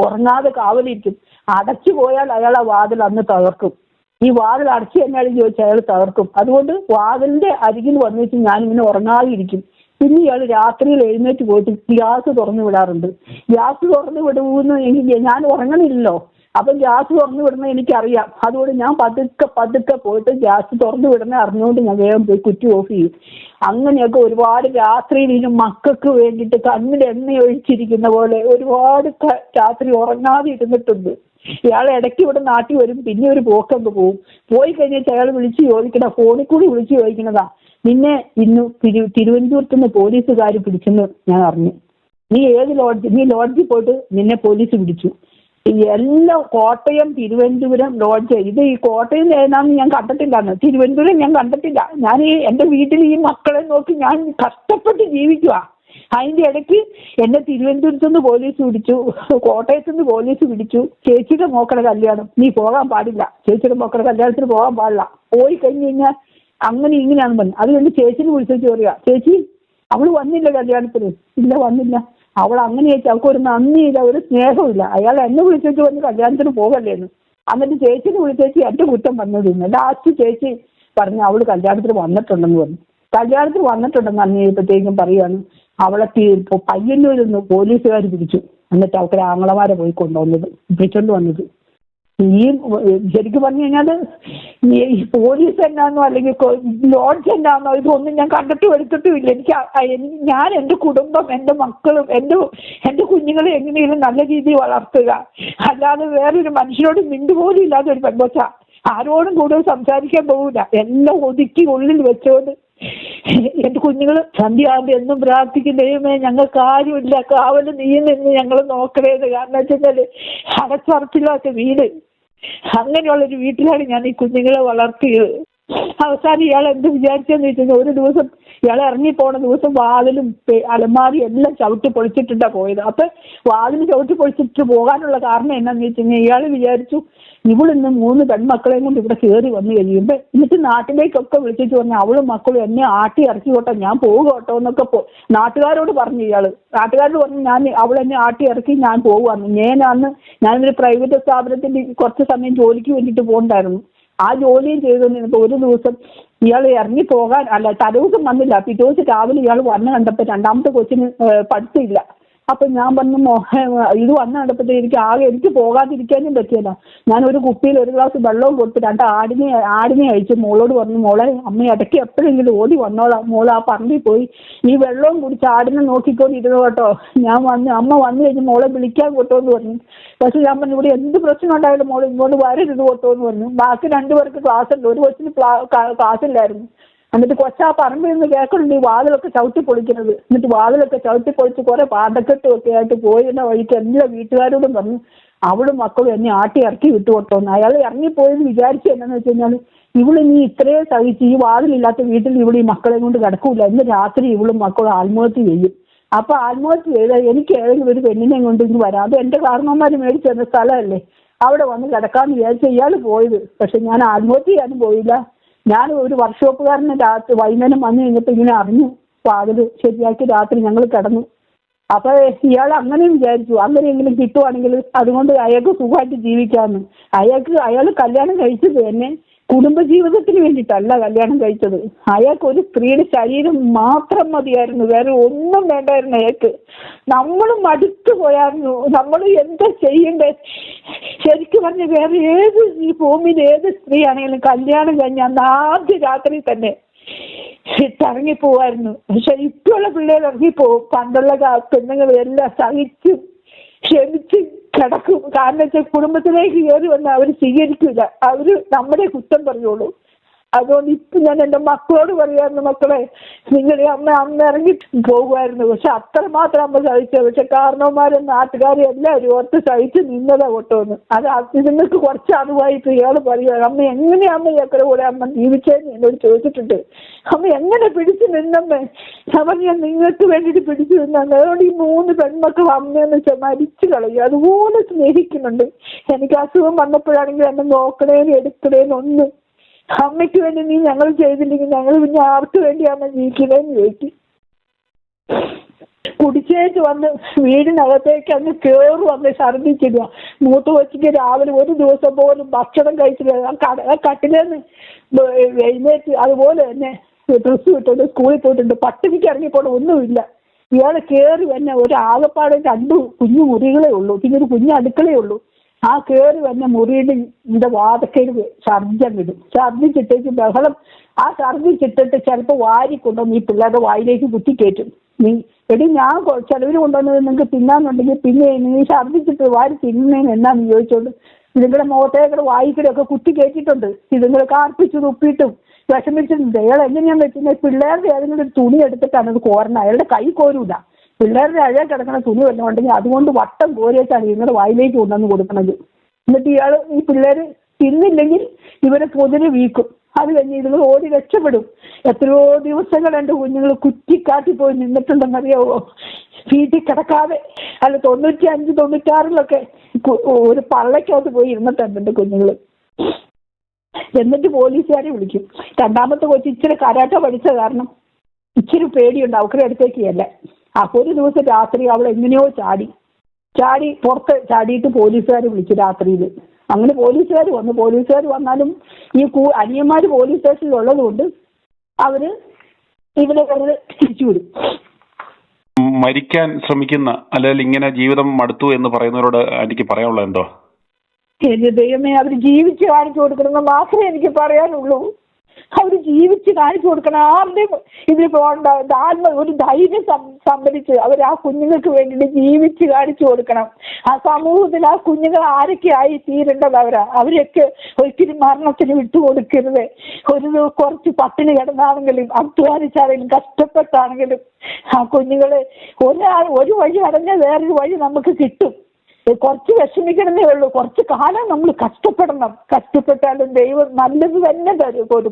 ഉറങ്ങാതെ കാവലിരിക്കും. അടച്ചു പോയാൽ അയാൾ ആ വാതിൽ അന്ന് തകർക്കും. ഈ വാതിൽ അടച്ചു തന്നെയാണ് ചോദിച്ചാൽ അയാൾ തകർക്കും. അതുകൊണ്ട് വാതിലിന്റെ അരികിൽ വന്നിട്ട് ഞാനിങ്ങനെ ഉറങ്ങാതെ ഇരിക്കും. പിന്നെ ഇയാൾ രാത്രിയിൽ എഴുന്നേറ്റ് പോയിട്ട് ഗ്യാസ് തുറന്നു വിടാറുണ്ട്. ഗ്യാസ് തുറന്നു വിടുമെന്ന് എനിക്ക് ഞാൻ ഉറങ്ങണില്ലല്ലോ. അപ്പം ഗ്യാസ് തുറന്നു വിടുന്നത് എനിക്കറിയാം. അതുകൊണ്ട് ഞാൻ പതുക്കെ പോയിട്ട് ഗ്യാസ് തുറന്നു വിടുന്നത് അറിഞ്ഞുകൊണ്ട് ഞാൻ വേഗം പോയി കുറ്റി ഓഫ് ചെയ്യും. അങ്ങനെയൊക്കെ ഒരുപാട് രാത്രിയിൽ ഇതിന് മക്കൾക്ക് വേണ്ടിയിട്ട് കണ്ണിൽ എണ്ണ ഒഴിച്ചിരിക്കുന്ന പോലെ ഒരുപാട് രാത്രി ഉറങ്ങാതെ ഇരുന്നിട്ടുണ്ട്. ഇയാൾ ഇടയ്ക്ക് ഇവിടെ നാട്ടിൽ വരും, പിന്നെ ഒരു പോക്കൊക്കെ പോകും. പോയി കഴിഞ്ഞാൽ അയാൾ വിളിച്ച് ചോദിക്കണ ഫോണിൽ കൂടി വിളിച്ച് ചോദിക്കണതാ, നിന്നെ ഇന്ന് തിരുവനന്തപുരത്ത് നിന്ന് പോലീസുകാർ പിടിച്ചെന്ന് ഞാൻ അറിഞ്ഞു. നീ ഏത് ലോഡ്ജ്? നീ ലോഡ്ജിൽ പോയിട്ട് നിന്നെ പോലീസ് പിടിച്ചു. എല്ലാം കോട്ടയം തിരുവനന്തപുരം ലോഡ്ജ്. ഇത് ഈ കോട്ടയം ഏതാണെന്ന് ഞാൻ കണ്ടിട്ടില്ലാന്ന്. തിരുവനന്തപുരം ഞാൻ കണ്ടിട്ടില്ല. ഞാൻ എൻ്റെ വീട്ടിൽ ഈ മക്കളെ നോക്കി ഞാൻ കഷ്ടപ്പെട്ട് ജീവിക്കുക. അതിന്റെ ഇടയ്ക്ക് എന്നെ തിരുവനന്തപുരത്ത് നിന്ന് പോലീസ് പിടിച്ചു, കോട്ടയത്ത് നിന്ന് പോലീസ് പിടിച്ചു. ചേച്ചിയുടെ മോക്കളുടെ കല്യാണം, നീ പോകാൻ പാടില്ല, ചേച്ചിയുടെ മോക്കളുടെ കല്യാണത്തിന് പോകാൻ പാടില്ല. പോയി കഴിഞ്ഞ് കഴിഞ്ഞാൽ അങ്ങനെ ഇങ്ങനെയാണെന്ന് പറഞ്ഞു. അത് കഴിഞ്ഞ് ചേച്ചിനെ വിളിച്ചു പറയാ, ചേച്ചി അവള് വന്നില്ല കല്യാണത്തിന്. ഇല്ല വന്നില്ല. അവൾ അങ്ങനെ ചേച്ചി അവൾക്ക് ഒരു നന്ദിയില്ല, ഒരു സ്നേഹമില്ല. അയാൾ എന്നെ വിളിച്ചിട്ട് വന്ന് കല്യാണത്തിന് പോകല്ലേന്ന്. എന്നിട്ട് ചേച്ചിനെ വിളിച്ചേച്ചി എന്റെ കുറ്റം വന്നതില്ല. ലാസ്റ്റ് ചേച്ചി പറഞ്ഞു അവള് കല്യാണത്തിന് വന്നിട്ടുണ്ടെന്ന് പറഞ്ഞു. കല്യാണത്തിന് വന്നിട്ടുണ്ടെന്ന് അറിഞ്ഞപ്പോഴത്തേക്കും പറയാണ് അവളെ പയ്യന്നൂരിൽ നിന്ന് പോലീസുകാർ പിടിച്ചു. എന്നിട്ട് അവർക്ക് ആങ്ങളമാരെ പോയി പിടിച്ചോണ്ട് വന്നത്. ഈ ശരിക്കും പറഞ്ഞു കഴിഞ്ഞാൽ ഈ പോലീസ് എന്നാന്നോ അല്ലെങ്കിൽ ലോഡ്ജ് എന്നാന്നോ ഇതൊന്നും ഞാൻ കണ്ടിട്ടും എടുത്തിട്ടുമില്ല. ഞാൻ എൻ്റെ കുടുംബം, എൻ്റെ മക്കളും എൻ്റെ കുഞ്ഞുങ്ങളെ എങ്ങനെയും നല്ല രീതിയിൽ വളർത്തുക, അല്ലാതെ വേറൊരു മനുഷ്യനോട് മിണ്ടുപോലും ഇല്ലാതെ ഒരു പെൺകൊച്ച. ആരോടും കൂടുതൽ സംസാരിക്കാൻ പോകില്ല. എല്ലാം ഒതുക്കി ഉള്ളിൽ വെച്ചോണ്ട് എന്റെ കുഞ്ഞുങ്ങൾ സന്ധ്യയാകുമ്പോൾ എന്നും പ്രാർത്ഥിക്കും, ദൈവമേ ഞങ്ങൾക്ക് ആരുമില്ല, കാവല് നീ നിന്ന് ഞങ്ങൾ നോക്കണേന്ന്. കാരണം വെച്ചാൽ അടച്ചുറപ്പില്ലാത്ത വീട്, അങ്ങനെയുള്ളൊരു വീട്ടിലാണ് ഞാൻ ഈ കുഞ്ഞുങ്ങളെ വളർത്തിയത്. അവസാനം ഇയാൾ എന്ത് വിചാരിച്ചെന്ന് വെച്ചാൽ ഒരു ദിവസം ഇയാൾ ഇറങ്ങിപ്പോണ ദിവസം വാതിലും അലമാരി എല്ലാം ചവിട്ടി പൊളിച്ചിട്ടാ പോയത്. അപ്പൊ വാതിൽ ചവിട്ടി പൊളിച്ചിട്ട് പോകാനുള്ള കാരണം എന്നാന്ന് വെച്ച് കഴിഞ്ഞാൽ ഇയാൾ വിചാരിച്ചു ഇവളിന്ന് 3 പെൺമക്കളെയും കൊണ്ട് ഇവിടെ കയറി വന്നു കഴിയുമ്പോ എന്നിട്ട് നാട്ടിലേക്കൊക്കെ വിളിച്ചിട്ട് പറഞ്ഞു അവളും മക്കളും എന്നെ ആട്ടി ഇറക്കിക്കോട്ടെ, ഞാൻ പോകുകട്ടോ എന്നൊക്കെ നാട്ടുകാരോട് പറഞ്ഞു. നാട്ടുകാരോട് പറഞ്ഞു അവളെന്നെ ആട്ടി ഇറക്കി ഞാൻ പോകുവാന്ന്. ഞാനൊരു പ്രൈവറ്റ് സ്ഥാപനത്തിൽ കുറച്ച് സമയം ജോലിക്ക് വേണ്ടിയിട്ട് പോകണ്ടായിരുന്നു. ആ ജോലിയും ചെയ്തുകൊണ്ടിരുന്നപ്പോൾ ഒരു ദിവസം ഇയാൾ ഇറങ്ങി പോകാൻ തലേദിവസം വന്നില്ല. പിറ്റേ ദിവസം രാവിലെ ഇയാൾ വന്ന് കണ്ടപ്പോൾ രണ്ടാമത്തെ കൊച്ചിന് പഠിത്തമില്ല. അപ്പൊ ഞാൻ പറഞ്ഞു ഇത് വന്ന കണ്ടപ്പോഴത്തേക്ക് എനിക്ക് പോകാതിരിക്കാനും പറ്റിയല്ല. ഞാൻ ഒരു കുപ്പിയിൽ ഒരു ഗ്ലാസ് വെള്ളവും കൊടുത്ത് 2 ആടിനെ അയച്ചു. മോളോട് പറഞ്ഞു, മോളെ അമ്മ ഇടയ്ക്ക് എപ്പോഴെങ്കിലും ഓടി വന്നോളാം, മോൾ ആ പറമ്പിൽ പോയി ഈ വെള്ളവും കുടിച്ച് ആടിനെ നോക്കിക്കൊണ്ടിരുന്നു കേട്ടോ. അമ്മ വന്നു കഴിഞ്ഞ് മോളെ വിളിക്കാൻ കൊട്ടോന്ന് പറഞ്ഞു. പക്ഷെ ഞാൻ പറഞ്ഞു, ഇവിടെ എന്ത് പ്രശ്നം ഉണ്ടായാലും മോൾ ഇങ്ങോട്ട് വരരുത് കൊട്ടോന്ന് പറഞ്ഞു. ബാക്കി 2 പേർക്ക് ക്ലാസ് ഉണ്ട്, ഒരു കൊച്ചിന് ക്ലാസ് ഇല്ലായിരുന്നു. എന്നിട്ട് കൊച്ചാ പറമ്പിൽ നിന്ന് കേൾക്കുന്നുണ്ട് ഈ വാതിലൊക്കെ ചവിട്ടി പൊളിക്കുന്നത്. എന്നിട്ട് വാതിലൊക്കെ ചവിട്ടി പൊളിച്ച് കുറെ പാണ്ടക്കെട്ടും ഒക്കെ ആയിട്ട് പോയിരുന്ന വഴിക്ക് എല്ലാ വീട്ടുകാരോടും പറഞ്ഞു അവളും മക്കളും എന്നെ ആട്ടി ഇറക്കി വിട്ടുകൊട്ടോന്ന്. അയാൾ ഇറങ്ങിപ്പോയെന്ന് വിചാരിച്ചു എന്നാന്ന് വെച്ച് കഴിഞ്ഞാൽ ഇവള് നീ ഇത്രയും സഹിച്ച് ഈ വാതിലില്ലാത്ത വീട്ടിൽ ഇവിടെ ഈ മക്കളെ കൊണ്ട് കിടക്കൂല, ഇന്ന് രാത്രി ഇവളും മക്കളും ആത്മഹത്യ ചെയ്യും. അപ്പൊ ആത്മഹത്യ ചെയ്താൽ എനിക്ക് ഏതെങ്കിലും ഒരു പെണ്ണിനെ കൊണ്ട് ഇങ്ങ് വരാം, അത് എന്റെ കാരണവന്മാർ മേടിച്ചു തന്ന സ്ഥലമല്ലേ, അവിടെ വന്ന് കിടക്കാന്ന് വിചാരിച്ച ഇയാൾ പോയത്. പക്ഷെ ഞാൻ ആത്മഹത്യ ചെയ്യാനും പോയില്ല. ഞാൻ ഒരു വർക്ക്ഷോപ്പുകാരനെ രാത്രി വൈകുന്നേരം വന്നു കഴിഞ്ഞപ്പോൾ ഇങ്ങനെ അറിഞ്ഞു, വാതിൽ ശരിയാക്കി രാത്രി ഞങ്ങൾ കിടന്നു. അപ്പൊ ഇയാൾ അങ്ങനെയും വിചാരിച്ചു അങ്ങനെയെങ്കിലും കിട്ടുവാണെങ്കിൽ അതുകൊണ്ട് അയാൾക്ക് സുഖമായിട്ട് ജീവിക്കാമെന്ന്. അയാൾ കല്യാണം കഴിച്ചത് തന്നെ കുടുംബജീവിതത്തിന് വേണ്ടിയിട്ടല്ല കല്യാണം കഴിച്ചത്. അയാൾക്ക് ഒരു സ്ത്രീയുടെ ശരീരം മാത്രം മതിയായിരുന്നു, വേറെ ഒന്നും വേണ്ടായിരുന്നു അയാൾക്ക്. നമ്മൾ മടുത്തു പോയായിരുന്നു, നമ്മൾ എന്താ ചെയ്യണ്ടേ? ശരിക്കും പറഞ്ഞ വേറെ ഏത് ഈ ഭൂമിയിൽ ഏത് സ്ത്രീ ആണെങ്കിലും കല്യാണം കഴിഞ്ഞ അന്ന് ആദ്യ രാത്രി തന്നെ ഇറങ്ങിപ്പോവായിരുന്നു. പക്ഷെ ഇപ്പോഴുള്ള പിള്ളേർ ഇറങ്ങിപ്പോവും. പണ്ടുള്ള പെണ്ണുങ്ങൾ എല്ലാം സഹിച്ച് ക്ഷമിച്ച് കിടക്കും. കാരണം വെച്ചാൽ കുടുംബത്തിലേക്ക് കയറി വന്ന് അവർ സ്വീകരിക്കില്ല, അവര് നമ്മുടെ കുറ്റം പറയുള്ളൂ. അതുകൊണ്ട് ഇപ്പം ഞാൻ എൻ്റെ മക്കളോട് പറയായിരുന്നു, മക്കളെ നിങ്ങളുടെ അമ്മ ഇറങ്ങി പോകുമായിരുന്നു, പക്ഷെ അത്രമാത്രം അമ്മ സഹിച്ചത്. പക്ഷെ കാരണവന്മാരും നാട്ടുകാരും എല്ലാവരും ഓർത്ത് സഹിച്ച് നിന്നതാ കൊട്ടോന്ന്. അത് നിങ്ങൾക്ക് കുറച്ച് അറിവായിട്ട് ഇയാൾ പറയുക അമ്മ എങ്ങനെയാ അമ്മ ഇയാളുടെ കൂടെ അമ്മ ജീവിച്ചതെന്ന് എന്നോട് ചോദിച്ചിട്ടുണ്ട്. അമ്മ എങ്ങനെ പിടിച്ചു നിന്നമ്മേ? അവൻ ഞാൻ നിങ്ങൾക്ക് വേണ്ടിയിട്ട് പിടിച്ചു നിന്നാണ്. അതുകൊണ്ട് ഈ 3 പെൺമക്കൾ അമ്മയെന്ന് വെച്ചാൽ മരിച്ചു കളയും, അതുപോലെ സ്നേഹിക്കുന്നുണ്ട്. എനിക്ക് അസുഖം വന്നപ്പോഴാണെങ്കിൽ എന്നെ നോക്കണേനും എടുക്കണേനും ഒന്നും അമ്മയ്ക്ക് വേണ്ടി നീ ഞങ്ങൾ ചെയ്തില്ലെങ്കിൽ ഞങ്ങൾ പിന്നെ ആർക്ക് വേണ്ടിയാണോ ജീവിക്കുന്നതെന്ന് ചോദിക്കും. കുടിച്ചേച്ച് വന്ന് വീടിനകത്തേക്ക് അങ്ങ് കയറി വന്ന് ഛർദ്ദിച്ചിടുക. മൂത്ത കൊച്ചിക്ക് രാവിലെ ഒരു ദിവസം പോലും ഭക്ഷണം കഴിച്ചില്ല. കട്ടിലേന്ന് എഴുന്നേറ്റ് അതുപോലെ തന്നെ ഡ്രസ്സ് ഇട്ടുണ്ട് സ്കൂളിൽ പോയിട്ടുണ്ട്. പട്ടിണിക്ക് ഇറങ്ങിപ്പോണം ഒന്നുമില്ല. ഇയാൾ കയറി തന്നെ ഒരു ആകപ്പാടെ 2 കുഞ്ഞു മുറികളേ ഉള്ളൂ, പിന്നെ ഒരു കുഞ്ഞു അടുക്കളയേ ഉള്ളൂ. ആ കയറി വന്ന മുറിയുടെ ഇതിന്റെ വാതക്കയിൽ ഛർദ്ദിച്ചിടും. ഛർദ്ദിച്ചിട്ടേക്ക് ബഹളം. ആ ഛർദ്ദിച്ചിട്ടിട്ട് ചിലപ്പോൾ വാരി കൊണ്ടുവന്ന് ഈ പിള്ളേരുടെ വായിലേക്ക് കുത്തിക്കയറ്റും. ഞാൻ ചിലവര് കൊണ്ടുവന്നത് നിങ്ങൾക്ക് തിന്നാന്നുണ്ടെങ്കിൽ പിന്നെ നീ ഛർദ്ദിച്ചിട്ട് വാരി തിന്നുന്നതിന് എന്നാന്ന് ചോദിച്ചോണ്ട് നിങ്ങളുടെ മുഖത്തേക്കടെ വായിക്കടെ ഒക്കെ കുത്തി കയറ്റിയിട്ടുണ്ട്. ഇതുങ്ങൾ കാർപ്പിച്ചു തുപ്പിയിട്ടും വിഷമിച്ചിട്ടുണ്ട്. അയാൾ എങ്ങനെയാന്ന് വെച്ചിട്ടുണ്ടെങ്കിൽ പിള്ളേരുടെ ഏതെങ്കിലും ഒരു തുണി എടുത്തിട്ടാണ് അത് കോരണം. അയാളുടെ കൈ കോരൂല. പിള്ളേരുടെ അഴ കിടക്കുന്ന തുണി വല്ലതും ഉണ്ടെങ്കിൽ അതുകൊണ്ട് വട്ടം കോരിയേച്ചാണ് നിങ്ങളുടെ വായിലേക്ക് കൊണ്ടുവന്ന് കൊടുക്കുന്നത്. എന്നിട്ട് ഈ പിള്ളേർ തിന്നില്ലെങ്കിൽ ഇവരെ പൊതിന് വീക്കും. അത് കഴിഞ്ഞ് ഇതുങ്ങൾ ഓടി രക്ഷപ്പെടും. എത്രയോ ദിവസങ്ങൾ എൻ്റെ കുഞ്ഞുങ്ങൾ കുറ്റിക്കാട്ടി പോയി നിന്നിട്ടുണ്ടെന്നറിയാവോ? വീട്ടിൽ കിടക്കാതെ. അല്ല 95, 96 ഒരു പള്ളക്കകത്ത് പോയി ഇരുന്നിട്ടുണ്ട് എൻ്റെ കുഞ്ഞുങ്ങൾ. എന്നിട്ട് പോലീസുകാരെ വിളിക്കും. 2ാമത്തെ കൊച്ച് ഇച്ചിരി കരാട്ട പഠിച്ച കാരണം ഇച്ചിരി പേടിയുണ്ട്, അവരുടെ അടുത്തേക്ക് അല്ല. അപ്പോൾ ഒരു ദിവസം രാത്രി അവൾ എങ്ങനെയോ ചാടി പുറത്ത് ചാടിയിട്ട് പോലീസുകാർ വിളിച്ചു രാത്രിയിൽ. അങ്ങനെ പോലീസുകാർ വന്നാലും ഈ അനിയന്മാർ പോലീസ് സ്റ്റേഷനിൽ ഉള്ളത് കൊണ്ട് അവര് ഇവരെ തിരിച്ചു വിടും. മരിക്കാൻ ശ്രമിക്കുന്ന അല്ലെങ്കിൽ ഇങ്ങനെ ജീവിതം മടുത്തു എന്ന് പറയുന്നവരോട് എനിക്ക് പറയാനുള്ളത് എന്തോ? എന്റെ ദൈവമേ, അവർ ജീവിച്ച് കാണിച്ചു കൊടുക്കണമെന്ന് മാത്രമേ എനിക്ക് പറയാനുള്ളൂ. അവർ ജീവിച്ച് കാണിച്ചു കൊടുക്കണം. ആരുടെയും ഇതിൽ പോകണ്ട. ഒരു ധൈര്യം സംഭരിച്ച് അവർ ആ കുഞ്ഞുങ്ങൾക്ക് വേണ്ടിയിട്ട് ജീവിച്ച് കാണിച്ചു കൊടുക്കണം. ആ സമൂഹത്തിൽ ആ കുഞ്ഞുങ്ങൾ ആരൊക്കെ ആയി തീരേണ്ടത് അവരൊക്കെ ഒരിക്കലും മരണത്തിന് വിട്ടുകൊടുക്കരുത്. കുറച്ച് പട്ടിണി കിടന്നാണെങ്കിലും അധ്വാനിച്ചാണെങ്കിലും കഷ്ടപ്പെട്ടാണെങ്കിലും ആ കുഞ്ഞുങ്ങളെ ഒരു വഴി അടഞ്ഞാൽ വേറൊരു വഴി നമുക്ക് കിട്ടും. കുറച്ച് വിഷമിക്കണമെന്നേ ഉള്ളൂ. കുറച്ച് കാലം നമ്മൾ കഷ്ടപ്പെടണം. കഷ്ടപ്പെട്ടാലും ദൈവം നല്ലത് തന്നെ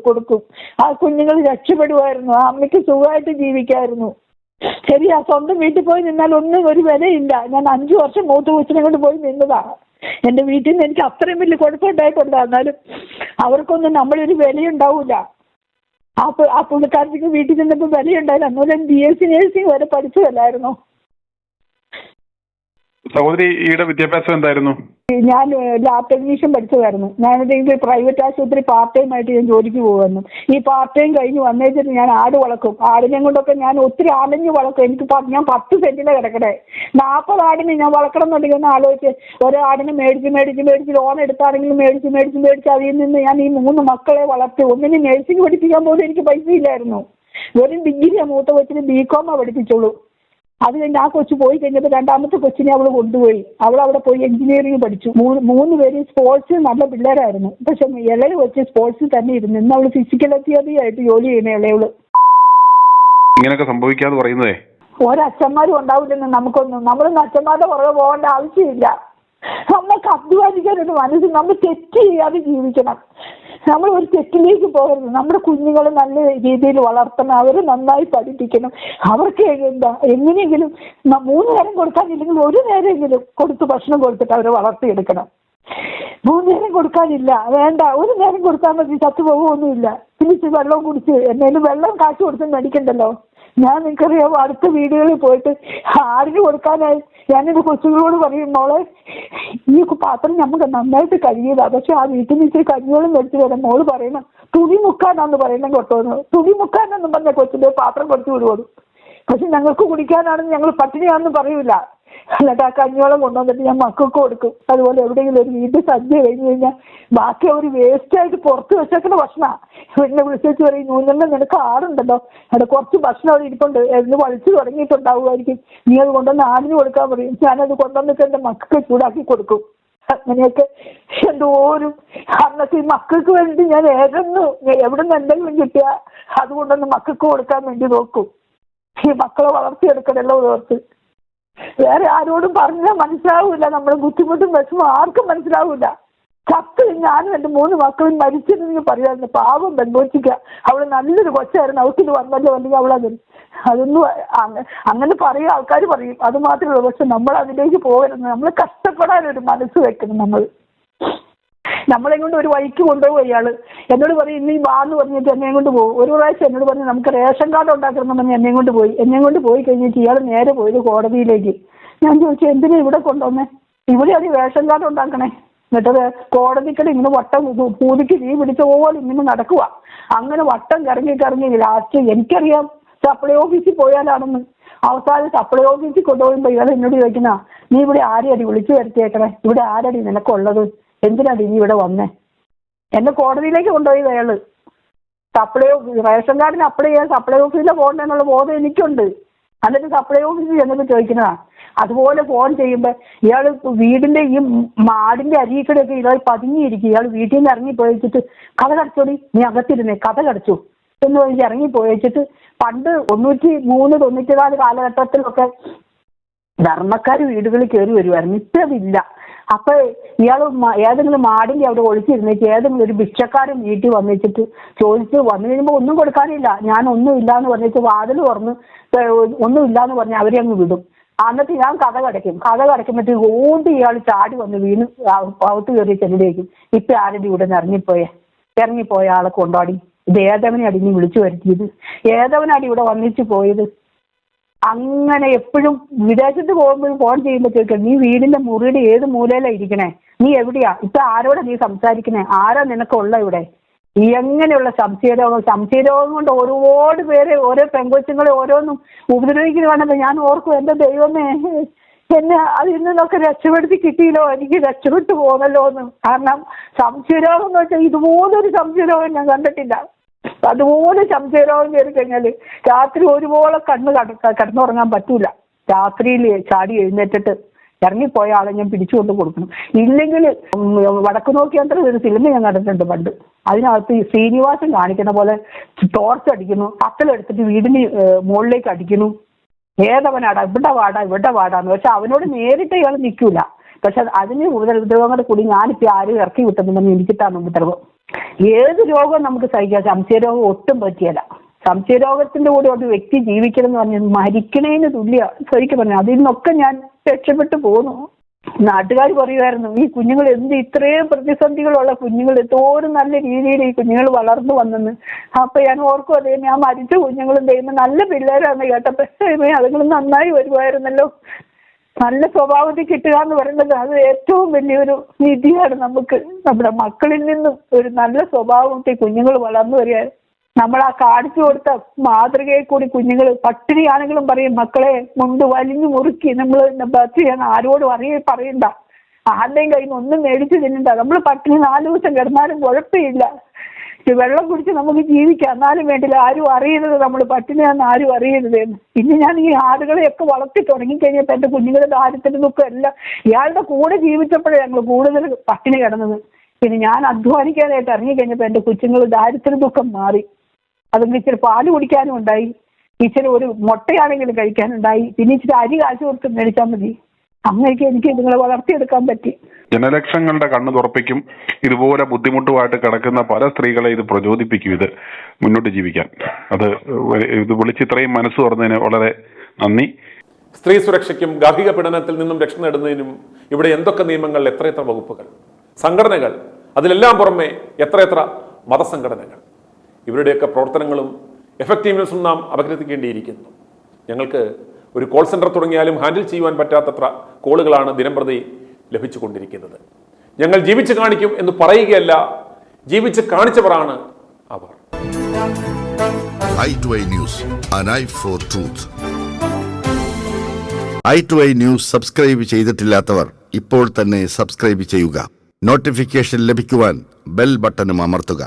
കൊടുക്കും. ആ കുഞ്ഞുങ്ങൾ രക്ഷപ്പെടുമായിരുന്നു. ആ അമ്മയ്ക്ക് സുഖമായിട്ട് ജീവിക്കായിരുന്നു. ശരിയാ, സ്വന്തം വീട്ടിൽ പോയി നിന്നാൽ ഒന്നും ഒരു വിലയില്ല. ഞാൻ 5 വർഷം മൂത്ത കൊച്ചിനെ കൊണ്ട് പോയി നിന്നതാണ്. എൻ്റെ വീട്ടിൽ നിന്ന് എനിക്ക് അത്രയും വലിയ കുഴപ്പമുണ്ടായിട്ടുണ്ട്. എന്നാലും അവർക്കൊന്നും നമ്മളൊരു വിലയുണ്ടാവൂല. ആ പുള്ളിക്കാരത്തേക്ക് വീട്ടിൽ നിന്നപ്പോൾ വിലയുണ്ടായില്ല. അന്നേരം BSc നേഴ്സിംഗ് വരെ പഠിച്ചതല്ലായിരുന്നോ? സഹോദരിയുടെ വിദ്യാഭ്യാസം എന്തായിരുന്നു? ഞാൻ ലാബ് ടെക്നീഷ്യൻ പഠിച്ചതായിരുന്നു. ഞാനൊരു പ്രൈവറ്റ് ആശുപത്രി പാർട്ട് ടൈം ആയിട്ട് ഞാൻ ജോലിക്ക് പോകുമായിരുന്നു. ഈ പാർട്ട് ടൈം കഴിഞ്ഞ് വന്നേച്ചിട്ട് ഞാൻ ആട് വളർക്കും. ആടിനെ കൊണ്ടൊക്കെ ഞാൻ ഒത്തിരി അലഞ്ഞ് വളർക്കും. എനിക്ക് ഞാൻ 10 സെന്റിലെ കിടക്കട്ടെ. 40 ആടിനെ ഞാൻ വളർക്കണം എന്നുണ്ടെങ്കിൽ ഒന്ന് ആലോചിച്ച്, ഒരാടിനെ മേടിച്ച് ലോൺ എടുത്താണെങ്കിലും മേടിച്ച് അതിൽ നിന്ന് ഞാൻ ഈ 3 മക്കളെ വളർത്തി. ഒന്നിന് നഴ്സിംഗ് പഠിപ്പിക്കാൻ പോലും എനിക്ക് പൈസ ഇല്ലായിരുന്നു. വെറും ഡിഗ്രിയാണ് മൂത്ത കൊച്ചിന് BCom പഠിപ്പിച്ചുള്ളൂ. അത് കഴിഞ്ഞ് ആ കൊച്ചു പോയി കഴിഞ്ഞപ്പോൾ രണ്ടാമത്തെ കൊച്ചിനെ അവൾ കൊണ്ടുപോയി. അവൾ അവിടെ പോയി എഞ്ചിനീയറിംഗ് പഠിച്ചു. 3 പേര് സ്പോർട്സ് നല്ല പിള്ളേരായിരുന്നു. പക്ഷെ ഇളയ കൊച്ച് സ്പോർട്സിൽ തന്നെ ഇരുന്നു. ഇന്ന് അവള് ഫിസിക്കൽ അധ്യാപികയായിട്ട് ജോലി ചെയ്യുന്ന ഇളയവള്. ഇങ്ങനെയൊക്കെ സംഭവിക്കാന്ന് പറയുന്നതേ ഒരച്ഛന്മാരും ഉണ്ടാവില്ലെന്ന് നമുക്കൊന്നും. നമ്മളൊന്നും അച്ഛന്മാരുടെ പുറകെ പോകേണ്ട ആവശ്യമില്ല. നമുക്ക് അധ്വാനിക്കാനൊരു മനസ്സ്. നമ്മൾ തെറ്റ് ചെയ്യാതെ ജീവിക്കണം. നമ്മൾ ഒരു തെറ്റിലേക്ക് പോകരുത്. നമ്മുടെ കുഞ്ഞുങ്ങളെ നല്ല രീതിയിൽ വളർത്തണം. അവരെ നന്നായി പഠിപ്പിക്കണം. അവർക്ക് എങ്ങനെയെങ്കിലും 3 നേരം കൊടുക്കാനില്ലെങ്കിൽ 1 നേരമെങ്കിലും കൊടുത്ത് ഭക്ഷണം കൊടുത്തിട്ട് അവരെ വളർത്തിയെടുക്കണം. 3 നേരം കൊടുക്കാനില്ല, വേണ്ട, 1 നേരം കൊടുത്താൽ മതി, ചത്തുപോകുമൊന്നുമില്ല. തിരിച്ച് വെള്ളം കുടിച്ച് എന്നേലും വെള്ളം കാശ് കൊടുത്ത് മേടിക്കണ്ടല്ലോ. ഞാൻ നിനക്കറിയാം, അടുത്ത വീടുകളിൽ പോയിട്ട് ആടിന് കൊടുക്കാനായി ഞാനിത് കൊച്ചുകളോട് പറയും, മോളെ ഈ പാത്രം നമുക്ക് നന്നായിട്ട് കഴിയില്ല, പക്ഷെ ആ വീട്ടിൽ നിന്ന് ഇച്ചിരി കഞ്ഞിയോളം മേടിച്ചു തരാം. മോള് പറയണം തുണി മുക്കാനാന്ന് പറയണം കൊട്ടോന്ന്. തുണി മുക്കാനെന്നും പറഞ്ഞ കൊച്ചിന്റെ പാത്രം കൊടുത്തു വിടുവോളൂ. പക്ഷെ ഞങ്ങൾക്ക് കുടിക്കാനാണെന്ന് ഞങ്ങൾ പട്ടിണിയാണെന്ന് പറയൂല. എന്നിട്ട് ആ കഞ്ഞിയോളം കൊണ്ടുവന്നിട്ട് ഞാൻ മക്കൾക്ക് കൊടുക്കും. അതുപോലെ എവിടെയെങ്കിലും ഒരു വീട്ടിൽ സദ്യ കഴിഞ്ഞ് കഴിഞ്ഞാൽ ബാക്കി അവർ വേസ്റ്റായിട്ട് പുറത്ത് വെച്ചേക്കുന്ന ഭക്ഷണമാണ്. എന്നെ വിളിച്ചു പറയും, നൂനെണ്ണം നിനക്ക് ആടുണ്ടല്ലോ, അവിടെ കുറച്ച് ഭക്ഷണം അവിടെ ഇരിപ്പുണ്ട്, എന്ന് വലിച്ചു തുടങ്ങിയിട്ടുണ്ടാവുമായിരിക്കും, നീ അത് കൊണ്ടുവന്ന് ആടിന് കൊടുക്കാൻ പറയും. ഞാനത് കൊണ്ടുവന്നിട്ട് എൻ്റെ മക്കൾക്ക് ചൂടാക്കി കൊടുക്കും. അങ്ങനെയൊക്കെ എന്തോരും അന്നത്തെ മക്കൾക്ക് വേണ്ടി ഞാൻ എവിടെ നിന്ന് എന്തെങ്കിലും കിട്ടിയാൽ അതുകൊണ്ടൊന്ന് മക്കൾക്ക് കൊടുക്കാൻ വേണ്ടി നോക്കും. ഈ മക്കളെ വളർത്തിയെടുക്കണല്ലോ ഓർത്ത്. വേറെ ആരോടും പറഞ്ഞാൽ മനസ്സിലാവൂല. നമ്മുടെ ബുദ്ധിമുട്ടും വിഷമം ആർക്കും മനസ്സിലാവൂല. ചത്ത് ഞാനും എൻ്റെ 3 മക്കളും മരിച്ചെന്ന് പറയാറുണ്ട്. പാവം പെൺകൊച്ചിക്ക, അവള് നല്ലൊരു കൊച്ചായിരുന്നു, അവക്കിത് വന്നല്ലോ, അല്ലെങ്കിൽ അതൊന്നും അങ്ങനെ പറയും, ആൾക്കാർ പറയും, അത് മാത്രമേ ഉള്ളൂ. പക്ഷെ നമ്മൾ അതിലേക്ക് പോകരുത്. നമ്മൾ കഷ്ടപ്പെടാനൊരു മനസ്സ് വെക്കണം. നമ്മളെ കൊണ്ട് ഒരു വഴിക്ക് കൊണ്ടുപോകും. അയാള് എന്നോട് പറയും, ഇന്ന് ഈ വാന്ന് പറഞ്ഞിട്ട് എന്നെ കൊണ്ട് പോകും. ഒരു പ്രാവശ്യം എന്നോട് പറഞ്ഞു, നമുക്ക് റേഷൻ കാർഡ് ഉണ്ടാക്കണം എന്ന് പറഞ്ഞ് എന്നെ കൊണ്ട് പോയി കഴിഞ്ഞിട്ട് ഇയാൾ നേരെ പോയത് കോടതിയിലേക്ക്. ഞാൻ ചോദിച്ചു, എന്തിനാ ഇവിടെ കൊണ്ടുവന്നേ? ഇവിടെയാണ് റേഷൻ കാർഡ് ഉണ്ടാക്കണേ. എന്നിട്ടത് കോടതിക്കടെ ഇങ്ങനെ വട്ടം പൂതിക്ക് തീ പിടിച്ച പോലെ ഇങ്ങനെ നടക്കുക. അങ്ങനെ വട്ടം കറങ്ങി ലാസ്റ്റ് എനിക്കറിയാം സപ്ലൈ ഓഫീസിൽ പോയാലാണെന്ന്. അവസാനം സപ്ലൈ ഓഫീസിൽ കൊണ്ടുപോകുമ്പോൾ ഇയാൾ എന്നോട് ചോദിക്കുന്ന, നീ ഇവിടെ ആരെയടി വിളിച്ചു വരുത്തിയേക്കണേ? ഇവിടെ ആരടി നിനക്കുള്ളത്? എന്തിനാടി നീ ഇവിടെ വന്നേ? എന്നെ കോടതിയിലേക്ക് കൊണ്ടുപോയത് അയാള്. റേഷൻ കാർഡിന് അപ്ലൈ ചെയ്യാൻ സപ്ലൈ ഓഫീസിലെ പോകണ്ടെന്നുള്ള ബോധം എനിക്കുണ്ട്. എന്നിട്ട് സപ്ലൈ ഓഫീസിൽ ചെന്നപ്പോൾ ചോദിക്കുന്നതാ. അതുപോലെ ഫോൺ ചെയ്യുമ്പോൾ ഇയാൾ വീടിന്റെ ഈ മാടിന്റെ അരിയിക്കടയൊക്കെ ഇയാൾ പതുങ്ങിയിരിക്കും. ഇയാൾ വീട്ടിൽ നിന്ന് ഇറങ്ങിപ്പോയിച്ചിട്ട് കഥ കടച്ചോടി, നീ അകത്തിരുന്നേ, കഥ കടച്ചു എന്ന് പറഞ്ഞ് ഇറങ്ങിപ്പോയിച്ചിട്ട് പണ്ട് 93, 94 കാലഘട്ടത്തിലൊക്കെ ധർമ്മക്കാർ വീടുകളിൽ കയറി വരുമായിരുന്നു. ഇപ്പം അതില്ല. അപ്പൊ ഇയാൾ ഏതെങ്കിലും മാടിന്റെ അവിടെ ഒളിച്ചിരുന്നേച്ച് ഏതെങ്കിലും ഒരു ഭിക്ഷക്കാരൻ വീട്ടിൽ വന്നിച്ചിട്ട് ചോദിച്ച് വന്നു കഴിയുമ്പോൾ ഒന്നും കൊടുക്കാനില്ല, ഞാൻ ഒന്നും ഇല്ലാന്ന് പറഞ്ഞിട്ട് വാതിൽ തുറന്ന് ഒന്നും ഇല്ലാന്ന് പറഞ്ഞ് അവരെ അങ്ങ് വിടും. എന്നിട്ട് ഞാൻ കഥ കടക്കുമ്പോഴത്തേക്ക് ഓടി ഇയാൾ ചാടി വന്ന് വീണ് അകത്ത് കയറി ചെല്ലിലേക്കും. ഇപ്പൊ ആരുടെ ഇവിടെ നിന്ന് ഇറങ്ങിപ്പോയ ആളെ കൊണ്ടാടി. ഇത് ഏതവനാടി നീ വിളിച്ചു വരുത്തിയത്? ഏതവനാടി ഇവിടെ വന്നിച്ച് പോയത്? അങ്ങനെ എപ്പോഴും വിദേശത്ത് പോകുമ്പോൾ ഫോൺ ചെയ്യുമ്പോഴത്തേക്ക് നീ വീടിന്റെ മുറിയുടെ ഏത് മൂലയിലാണ് ഇരിക്കണേ? നീ എവിടെയാ? ഇപ്പൊ ആരോടാ നീ സംസാരിക്കണേ? ആരാ നിനക്കുള്ള ഇവിടെ? എങ്ങനെയുള്ള സംശയരോഗം കൊണ്ട് ഒരുപാട് പേര് ഓരോ പെങ്കൊച്ചുങ്ങളെ ഓരോന്നും ഉപദ്രവിക്കുന്നത് കാണുമ്പോൾ ഞാൻ ഓർക്കും, എൻ്റെ ദൈവമേ, എന്നെ അതിൽ നിന്നൊക്കെ രക്ഷപ്പെടുത്തി കിട്ടിയില്ലോ, എനിക്ക് രക്ഷപ്പെട്ടു പോകണല്ലോ എന്ന്. കാരണം സംശയരോഗം എന്ന് വെച്ചാൽ ഇതുപോലൊരു സംശയരോഗം ഞാൻ കണ്ടിട്ടില്ല. അതുപോലെ സംശയരോഗം കയറി കഴിഞ്ഞാൽ രാത്രി ഒരുപോലെ കിടന്നുറങ്ങാൻ പറ്റൂല. രാത്രിയിൽ ചാടി എഴുന്നേറ്റിട്ട് ഇറങ്ങിപ്പോയ ആളെ ഞാൻ പിടിച്ചുകൊണ്ട് കൊടുക്കണം. ഇല്ലെങ്കിൽ വടക്ക് നോക്കിയാത്ര ഒരു സിനിമ ഞാൻ കണ്ടിട്ടുണ്ട് പണ്ട്. അതിനകത്ത് ഈ ശ്രീനിവാസൻ കാണിക്കുന്ന പോലെ ടോർച്ച് അടിക്കുന്നു, കത്തലെടുത്തിട്ട് വീടിന് മുകളിലേക്ക് അടിക്കുന്നു. ഏതവനാടാ, ഇവിടെ വാടാന്ന്. പക്ഷെ അവനോട് നേരിട്ട് ഇയാൾ നിൽക്കൂല. പക്ഷെ അതിന് ഉപദ്രവങ്ങളുടെ കൂടി ഞാനിപ്പോൾ ആരും ഇറക്കി വിട്ടെന്ന് എനിക്കിട്ടാണ് ഉപദ്രവം. ഏത് രോഗവും നമുക്ക് സഹിക്കാം, സംശയരോഗം ഒട്ടും പറ്റിയല്ല. സംശയരോഗത്തിന്റെ കൂടെ ഒരു വ്യക്തി ജീവിക്കണം എന്ന് പറഞ്ഞാൽ മരിക്കണേന് തുല്യ. ശരിക്കും പറഞ്ഞു, അതിൽ നിന്നൊക്കെ ഞാൻ രക്ഷപ്പെട്ടു പോന്നു. നാട്ടുകാർ പറയുമായിരുന്നു, ഈ കുഞ്ഞുങ്ങൾ ഇത്രയും പ്രതിസന്ധികളുള്ള കുഞ്ഞുങ്ങൾ എന്തോരം നല്ല രീതിയിൽ ഈ കുഞ്ഞുങ്ങൾ വളർന്നു വന്നെന്ന്. അപ്പൊ ഞാൻ ഓർക്കും, അതേ ഞാൻ മരിച്ച കുഞ്ഞുങ്ങളും ദൈവം നല്ല പിള്ളേരാണെന്ന് കേട്ടപ്പോ അതുങ്ങൾ നന്നായി വരുമായിരുന്നല്ലോ. നല്ല സ്വഭാവത്തിൽ കിട്ടുക എന്ന് പറയുന്നത് അത് ഏറ്റവും വലിയൊരു നിധിയാണ് നമുക്ക്. നമ്മുടെ മക്കളിൽ നിന്നും ഒരു നല്ല സ്വഭാവത്തിൽ കുഞ്ഞുങ്ങൾ വളർന്നു വരിക. നമ്മൾ ആ കാണിച്ചു കൊടുത്ത മാതൃകയെ കൂടി കുഞ്ഞുങ്ങൾ പട്ടിണിയാണെങ്കിലും പറയും, മക്കളെ മുണ്ട് വലിഞ്ഞു മുറുക്കി നമ്മൾ ബർത്ത് ചെയ്യാൻ ആരോടും പറയണ്ട, ആരുടെയും കയ്യിൽ നിന്ന് ഒന്നും മേടിച്ചു തിന്നണ്ട, നമ്മൾ പട്ടിണി 4 ദിവസം കിടന്നാലും കുഴപ്പമില്ല, വെള്ളം കുടിച്ച് നമുക്ക് ജീവിക്കാം, എന്നാലും വേണ്ടില്ല, ആരും അറിയരുത് നമ്മൾ പട്ടിണിയാന്ന് ആരും അറിയരുത് എന്ന്. പിന്നെ ഞാൻ ഈ ആടുകളെയൊക്കെ വളർത്തി തുടങ്ങിക്കഴിഞ്ഞപ്പോൾ എൻ്റെ കുഞ്ഞുങ്ങളുടെ ദാരിദ്ര്യം ദുഃഖം എല്ലാം ഇയാളുടെ കൂടെ ജീവിച്ചപ്പോഴേ ഞങ്ങൾ കൂടുതൽ പട്ടിണി കിടന്നത്. പിന്നെ ഞാൻ അധ്വാനിക്കാനായിട്ട് ഇറങ്ങിക്കഴിഞ്ഞപ്പോൾ എൻ്റെ കൊച്ചുങ്ങൾ ദാരിദ്ര്യ ദുഃഖം മാറി. അതുകൊണ്ട് ഇച്ചിരി പാല് കുടിക്കാനും ഉണ്ടായി, ഇച്ചിരി ഒരു മുട്ടയാണെങ്കിലും കഴിക്കാനുണ്ടായി, പിന്നെ ഇച്ചിരി അരി കാശ് കൊടുത്ത് മേടിച്ചാൽ മതി. അങ്ങനെയൊക്കെ എനിക്ക് ഇതുങ്ങളെ വളർത്തിയെടുക്കാൻ പറ്റി. ജനലക്ഷങ്ങളുടെ കണ്ണു തുറപ്പിക്കും. ഇതുപോലെ ബുദ്ധിമുട്ടുമായിട്ട് കിടക്കുന്ന പല സ്ത്രീകളെ ഇത് പ്രചോദിപ്പിക്കും, ഇത് മുന്നോട്ട് ജീവിക്കാൻ. ഇത് വിളിച്ച് ഇത്രയും മനസ്സ് തുറന്നതിന് വളരെ നന്ദി. സ്ത്രീ സുരക്ഷയ്ക്കും ഗാർഹിക പീഡനത്തിൽ നിന്നും രക്ഷ നേടുന്നതിനും ഇവിടെ എന്തൊക്കെ നിയമങ്ങൾ, എത്രയെത്ര വകുപ്പുകൾ, സംഘടനകൾ, അതിലെല്ലാം പുറമെ എത്രയെത്ര മതസംഘടനകൾ. ഇവരുടെയൊക്കെ പ്രവർത്തനങ്ങളും എഫക്റ്റീവ്നെസ്സും നാം അപഗ്രഥിക്കേണ്ടിയിരിക്കുന്നു. ഞങ്ങൾക്ക് ഒരു കോൾ സെന്റർ തുടങ്ങിയാലും ഹാൻഡിൽ ചെയ്യുവാൻ പറ്റാത്തത്ര കോളുകളാണ് ദിനംപ്രതി ലഭിച്ചുകൊണ്ടിരിക്കുന്നത്. ഞങ്ങൾ ജീവിച്ച് കാണിക്കും എന്ന് പറയുകയല്ല, ജീവിച്ച് കാണിച്ചവരാണ് അവർ. i2i News, an eye for truth. i2i News subscribe ചെയ്തിട്ടില്ലാത്തവർ ഇപ്പോൾ തന്നെ സബ്സ്ക്രൈബ് ചെയ്യുക. നോട്ടിഫിക്കേഷൻ ലഭിക്കുവാൻ ബെൽ ബട്ടണും അമർത്തുക.